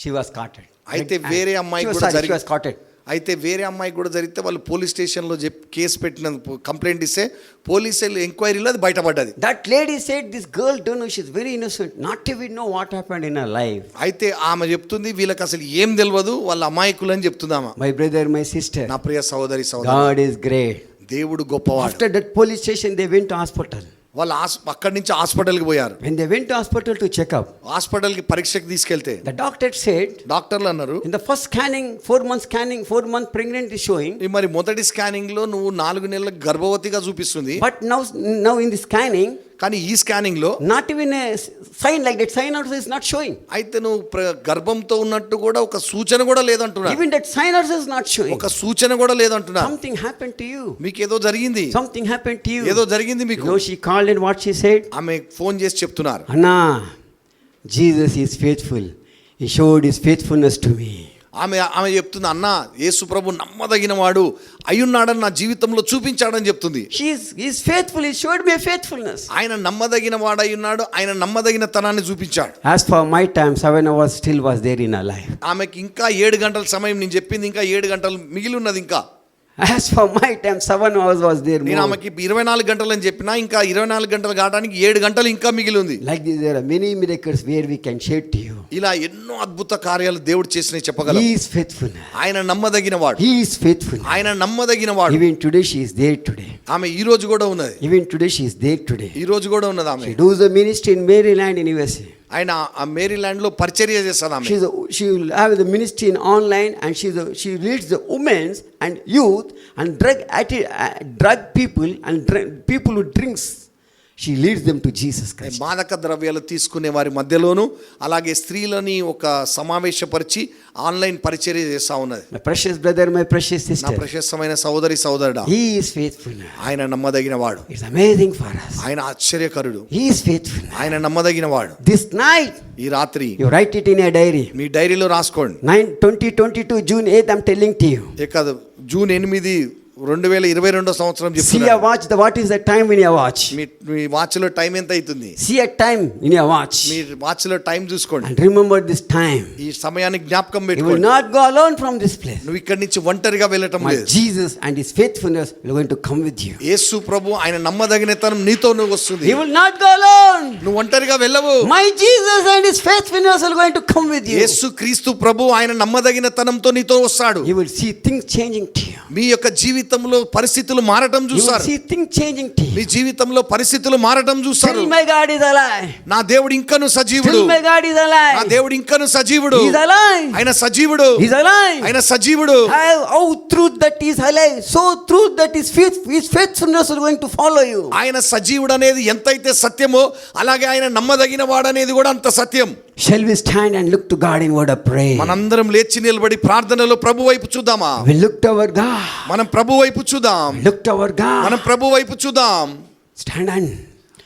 She was caught. అయితే వేరే అమ్మాయి కూడా she was caught. అయితే వేరే అమ్మాయి కూడా జరిగితే వాళ్ళు పోలీస్ స్టేషన్లో కేసు పెట్టిన కంప్లైంట్ ఇస్తే పోలీసులు ఎంక్వైరీలో అది బయటపడ్డది. That lady said, this girl don't know, she's very innocent, not even know what happened in her life. అయితే ఆమె చెప్తుంది వీళ్ళకి అసలు ఏం తెలియదు, వాళ్ళ అమాయకులు అని చెప్తుంది ఆమె. My brother, my sister, నా ప్రియ సహోదరి God is great. దేవుడు గొప్పవాడు. After that police station they went to hospital. వాళ్ళు అక్కడి నుంచి హాస్పిటల్కి పోయారు. When they went to hospital to check up, హాస్పిటల్కి పరీక్షకు తీసుకెళ్తే the doctor said, డాక్టర్లు అన్నారు, in the first scanning, 4 month pregnant is showing. మరి మొదటి స్కానింగ్ లో నువ్వు 4 నెలల గర్భవతిగా చూపిస్తుంది. But now in the scanning, కానీ ఈ స్కానింగ్ లో not even a sign like that, sign also is not showing. అయితే నువ్వు గర్భంతో ఉన్నట్టు కూడా ఒక సూచన కూడా లేదంటున్నా. Even that sign also is not showing. ఒక సూచన కూడా లేదంటున్నా. Something happened to you. మీకు ఏదో జరిగింది. Something happened to you. ఏదో జరిగింది మీకు. No, she called and what she said? ఆమె ఫోన్ చేసి చెప్తున్నారు, Anna, Jesus is faithful. He showed his faithfulness to me. ఆమె చెప్తుంది, అన్న యేసు ప్రభు నమ్మదగిన వాడు అయ్యున్నాడని నా జీవితంలో చూపించాడని చెప్తుంది. He is faithful. He showed me faithfulness. ఆయన నమ్మదగిన వాడు అయ్యున్నాడు, ఆయన నమ్మదగిన తనాన్ని చూపించాడు. As for my time, 7 hours still was there in her life. ఆమెకి ఇంకా 7 గంటల సమయం, నేను చెప్పింది ఇంకా 7 గంటలు మిగిలి ఉన్నది ఇంకా. As for my time, 7 hours was there నేను more. ఆమెకి 24 గంటలు అని చెప్పినా ఇంకా 24 గంటలు కావడానికి 7 గంటలు ఇంకా మిగిలి ఉంది. Like this, there are many miracles where we can share to you. ఇలా ఎన్నో అద్భుత కార్యాలు దేవుడు చేసినవి చెప్పగలం. He is faithful. ఆయన నమ్మదగిన వాడు. He is faithful. ఆయన నమ్మదగిన వాడు. Even today she is there today. ఆమె ఈ రోజు కూడా ఉన్నది. Even today she is there today. ఈ రోజు కూడా ఉన్నది ఆమె. She does the ministry in Maryland in USA. ఆయన ఆ మేరీలాండ్ లో పరిచర్య చేస్తాడు ఆమె. She will have the ministry in online, and she leads the women's and youth and drug people and people who drinks. She leads them to Jesus Christ. మాదక ద్రవ్యాలు తీసుకునే వారి మధ్యలోను అలాగే స్త్రీలని ఒక సమావేశపరిచి ఆన్లైన్ పరిచర్య చేస్తా ఉన్నది. My precious brother, my precious నా sister. ప్రశస్తమైన సోదరి సోదరుడా, He is faithful. ఆయన నమ్మదగిన వాడు. It's amazing for us. ఆయన ఆశ్చర్యకరుడు. He is faithful. ఆయన నమ్మదగిన వాడు. This night, ఈ రాత్రి you write it in your diary. మీ డైరీలో రాసుకోండి. 2022 June 8th, I'm telling to you. కాదు, జూన్ 8 2022 సంవత్సరం See చెప్తున్నాను. your watch. What is the time in your watch? Me watch లో టైం ఎంత అవుతుంది? See a time in your watch. Me watch లో టైం చూసుకోండి. And remember this time. ఈ సమయాన్ని జ్ఞాపకం You will పెట్టుకోండి. not go alone from this place. నువ్వు ఇక్కడి నుంచి ఒంటరిగా వెళ్ళటం My లేదు. Jesus and His faithfulness will going to come with you. యేసు ప్రభు ఆయన నమ్మదగినతనం నీతో నువ్వు వస్తుంది. He will not go alone. నువ్వు ఒంటరిగా వెళ్ళవు. My Jesus and His faithfulness will going to come with you. యేసు క్రీస్తు ప్రభు ఆయన నమ్మదగినతనంతో నీతో వస్తాడు. You will see things changing to you. మీ యొక్క జీవితంలో పరిస్థితులు మారటం You will చూస్తారు. see things changing to me you. జీవితంలో పరిస్థితులు మారటం చూస్తారు. Still my God is alive. నా దేవుడు ఇంకను సజీవుడు. Still my God is నా alive. దేవుడు ఇంకను సజీవుడు. He is alive. ఆయన సజీవుడు. He is alive. ఆయన సజీవుడు. How truth that is alive, so truth that is His faithfulness is going to follow you. ఆయన సజీవుడు అనేది ఎంతైతే సత్యమో అలాగే ఆయన నమ్మదగిన వాడనేది కూడా అంత సత్యం. Shall we stand and look to God in word of prayer? మనందరం లేచి నిలబడి ప్రార్థనలో ప్రభు వైపు చూద్దామా? We look to our God. మనం ప్రభు వైపు చూద్దాం. Look to our God. మనం ప్రభు వైపు చూద్దాం. Stand and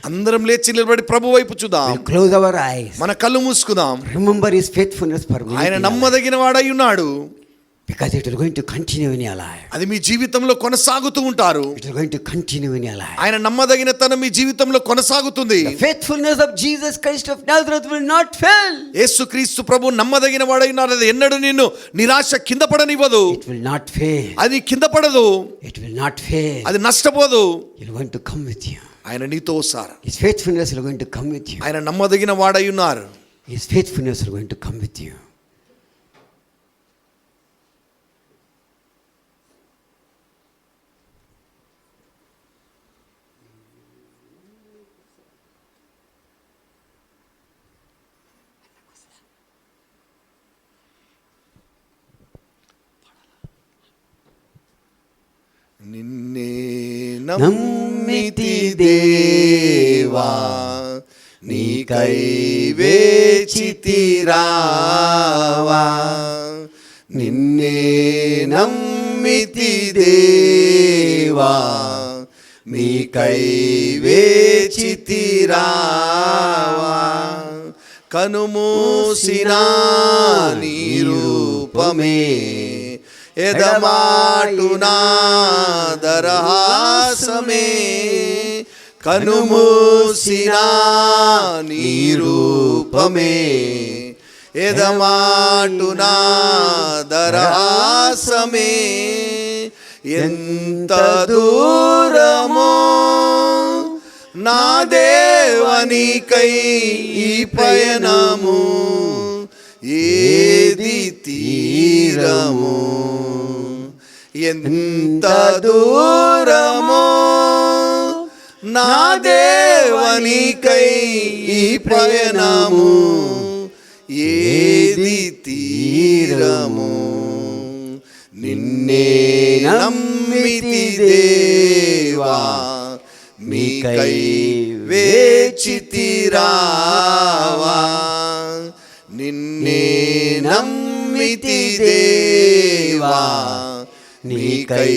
అందరం లేచి నిలబడి ప్రభు వైపు చూద్దాం. we'll close our eyes. మన కళ్ళు మూసుకుందాం. Remember His faithfulness for me. ఆయన నమ్మదగిన వాడై ఉన్నాడు. Because it is going to continue in your life. అది మీ జీవితంలో కొనసాగుతూ ఉంటారు. It is going to continue in your life. ఆయన నమ్మదగినతనం మీ జీవితంలో కొనసాగుతుంది. The faithfulness of Jesus Christ of Nazareth will not fail. యేసుక్రీస్తు ప్రభు నమ్మదగిన వాడై ఉన్నాడు. అది ఎన్నడూ నిన్ను నిరాశ కింద పడనివ్వదు. It will not fail. అది కింద పడదు. It will not fail. అది నష్టపోదు. It is going to come with you. ఆయన నీతో వస్తారు. His faithfulness is going to come with you. ఆయన నమ్మదగిన వాడై ఉన్నారు. His faithfulness is going to come with you. నిన్నే నమ్మితి దేవా నీకై వేచితిరావా. నిన్నే నమ్మితి దేవా నీకై వేచితిరావా. కనుమూసిన నీ రూపమే ఎదమాటునా దరహాసమే. కనుమూసిన నీ రూపమే ఎదమాటునా దరహాసమే. ఎంత దూరమో నా దేవనికై ఈ పయనము, ఏది తీరము. ఎంత దూరమో నా దేవనికై ఈ పయనము, ఏది తీరము. నిన్నే నమ్మితి దేవా మీకై వేచితిరావా. నిన్నే నమ్మితి దేవా నీకై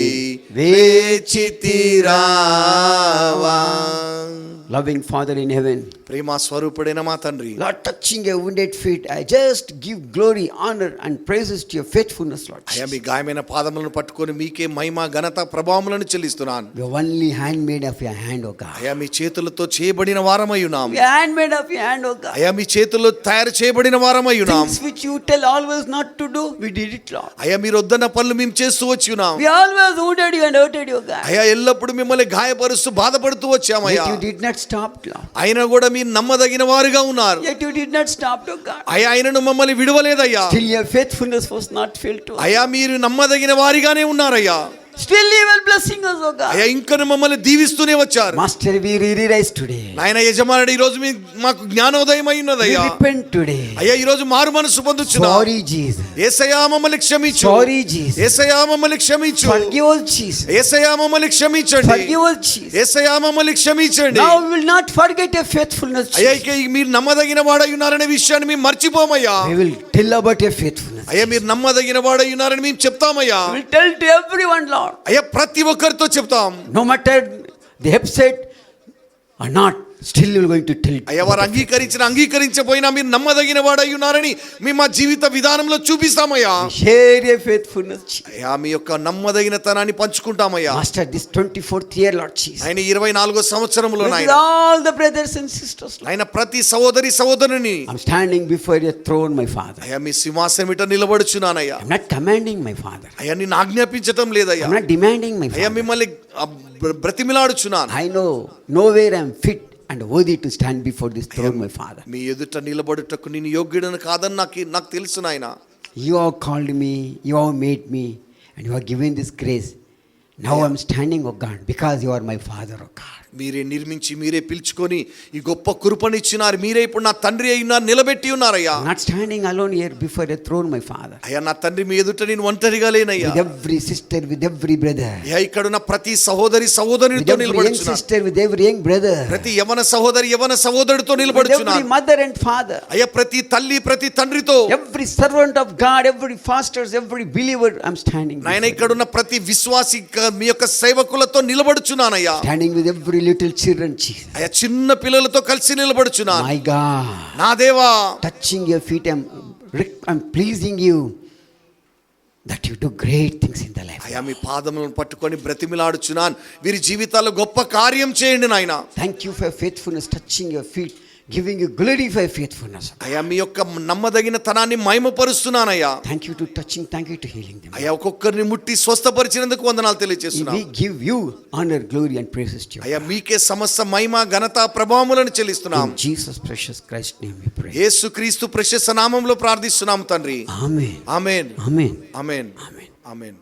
వేచితిరావా. Loving Father in heaven, ప్రేమ స్వరూపుడైన మా తండ్రి, Lord, touching your wounded feet, I just give glory, honor, and praises to your faithfulness, Lord. అయ్యా మీ గాయమైన పాదములను పట్టుకొని మీకే మహిమ ఘనత ప్రభావములను చెల్లిస్తున్నాను. We are only handmaid of your hand, O God. అయ్యా మీ చేతులతో చేయబడిన వారమై ఉన్నాం. We are handmaid of your hand, O God. అయ్యా మీ చేతుల్లో తయారు చేయబడిన వారమై ఉన్నాం. Things which you tell always not to do, we did it, Lord. అయ్యా మీరు వద్దన్న పనులు మేము చేస్తూ వచ్చి ఉన్నాం. We always wounded you and hurted you, God. అయ్యా ఎల్లప్పుడు మిమ్మల్ని గాయపరుస్తూ బాధపడుతూ వచ్చామయ్యా. Yet you did not stop, Lord. అయినా కూడా మీరు నమ్మదగిన వారుగా ఉన్నారు. Yet you did not stop, O God. అయ్యా ఆయనను మమ్మల్ని విడవలేదయ్యా. Still your faithfulness was not failed to us. అయ్యా మీరు నమ్మదగిన వారిగానే ఉన్నారయ్యా. Still you were blessing us, O God. అయ్యా ఇంకను మమ్మల్ని దీవిస్తూనే వచ్చారు. Master, we realize today. నాయన యజమానుడు ఈ రోజు మాకు జ్ఞానోదయం అయి We ఉన్నదయ్యా. repent today. అయ్యా ఈ రోజు మారు మనసు పొందుచున్నాం. Sorry, Jesus. యేసయ్యా మమ్మల్ని క్షమించు. Sorry, Jesus. యేసయ్యా మమ్మల్ని క్షమించు. Forgive us, Jesus. యేసయ్యా మమ్మల్ని క్షమించండి. Forgive us, Jesus. యేసయ్యా మమ్మల్ని క్షమించండి. Now we will not forget your faithfulness, అయ్యా Jesus. ఇక మీరు నమ్మదగిన వాడై ఉన్నారనే విషయాన్ని మేము మర్చిపోమయ్యా. We will tell about your faithfulness. అయ్యా మీరు నమ్మదగిన వాడై ఉన్నారని మేము చెప్తామయ్యా. We will tell to everyone, Lord. అయ్యా ప్రతి ఒక్కరితో చెప్తాం. No matter they upset or not, still you are going to tell. అయ్యా వారు అంగీకరించపోయినా మీరు నమ్మదగిన వాడై ఉన్నారని మేము మా జీవిత విధానంలో చూపిస్తామయ్యా. Share your faithfulness, Jesus. అయ్యా మీ యొక్క నమ్మదగిన తనాన్ని పంచుకుంటామయ్యా. Master, this 24th year, Lord Jesus. ఆయన 24వ సంవత్సరంలో With నాయన all the brothers and sisters, Lord, ఆయన ప్రతి సహోదరుని I'm standing before your throne, my Father. అయ్యా మీ సింహాసనం ఇట నిలబడుచున్నానయ్యా. I'm not commanding, my Father. అయ్యా నిన్ను ఆజ్ఞాపించటం లేదయ్యా. I'm not demanding, my అయ్యా Father. మిమ్మల్ని బ్రతిమిలాడుచున్నాను. I know nowhere I'm fit and worthy to stand before this throne, my Father. మీ ఎదుట నిలబడుటకు నేను యోగ్యుడను కాదని నాకు తెలుసు నాయన. You have called me, you have made me, and you have given this grace. Now I'm standing, O God, because you are my Father, O God. మీరే నిర్మించి మీరే పిలుచుకొని ఈ గొప్ప కృపనిచ్చినారు. మీరే ఇప్పుడు నా తండ్రి అయి ఉన్నారు, నిలబెట్టి ఉన్నారయ్యా. I'm not standing alone here before a throne, my Father. అయ్యా నా తండ్రి మీ ఎదుట నేను ఒంటరిగా లేనయ్యా. With every sister, with every brother. అయ్యా ఇక్కడ ఉన్న ప్రతి సహోదరితో With every young నిలబడుచున్నాను. sister, with every young brother. ప్రతి యవన సహోదరుడితో With every నిలబడుచున్నాను. mother and father. అయ్యా ప్రతి తల్లి ప్రతి తండ్రితో, Every servant of God, every pastors, every believer, I'm standing. నాయన ఇక్కడ ఉన్న ప్రతి విశ్వాసి మీ యొక్క సేవకులతో నిలబడుచున్నానయ్యా. Standing with every little children, Jesus. అయ్యా చిన్న పిల్లలతో కలిసి నిలబడుచున్నాను. My God. నా దేవా Touching your feet, I'm pleasing you that you do great things in the life. అయ్యా మీ పాదములను పట్టుకొని బ్రతిమిలాడుచున్నాను. వీరి జీవితాల్లో గొప్ప కార్యం చేయండి నాయన. Thank you for your faithfulness, touching your feet, giving you glory for your faithfulness. అయ్యా మీ యొక్క నమ్మదగిన తనాన్ని మహిమపరుస్తున్నానయ్యా. Thank you to touching, thank you to healing them. అయ్యా ఒక్కొక్కరిని ముట్టి స్వస్థపరిచినందుకు వందనాలు తెలియజేస్తున్నాను. We give you honor, glory and praises to you. అయ్యా మీకే సమస్త మహిమ ఘనత ప్రభావములను చెల్లిస్తున్నాం. In Jesus precious Christ name we pray. యేసుక్రీస్తు ప్రశస్త నామములో ప్రార్థిస్తున్నాము తండ్రి. Amen. ఆమేన్. Amen. ఆమేన్. Amen. ఆమేన్.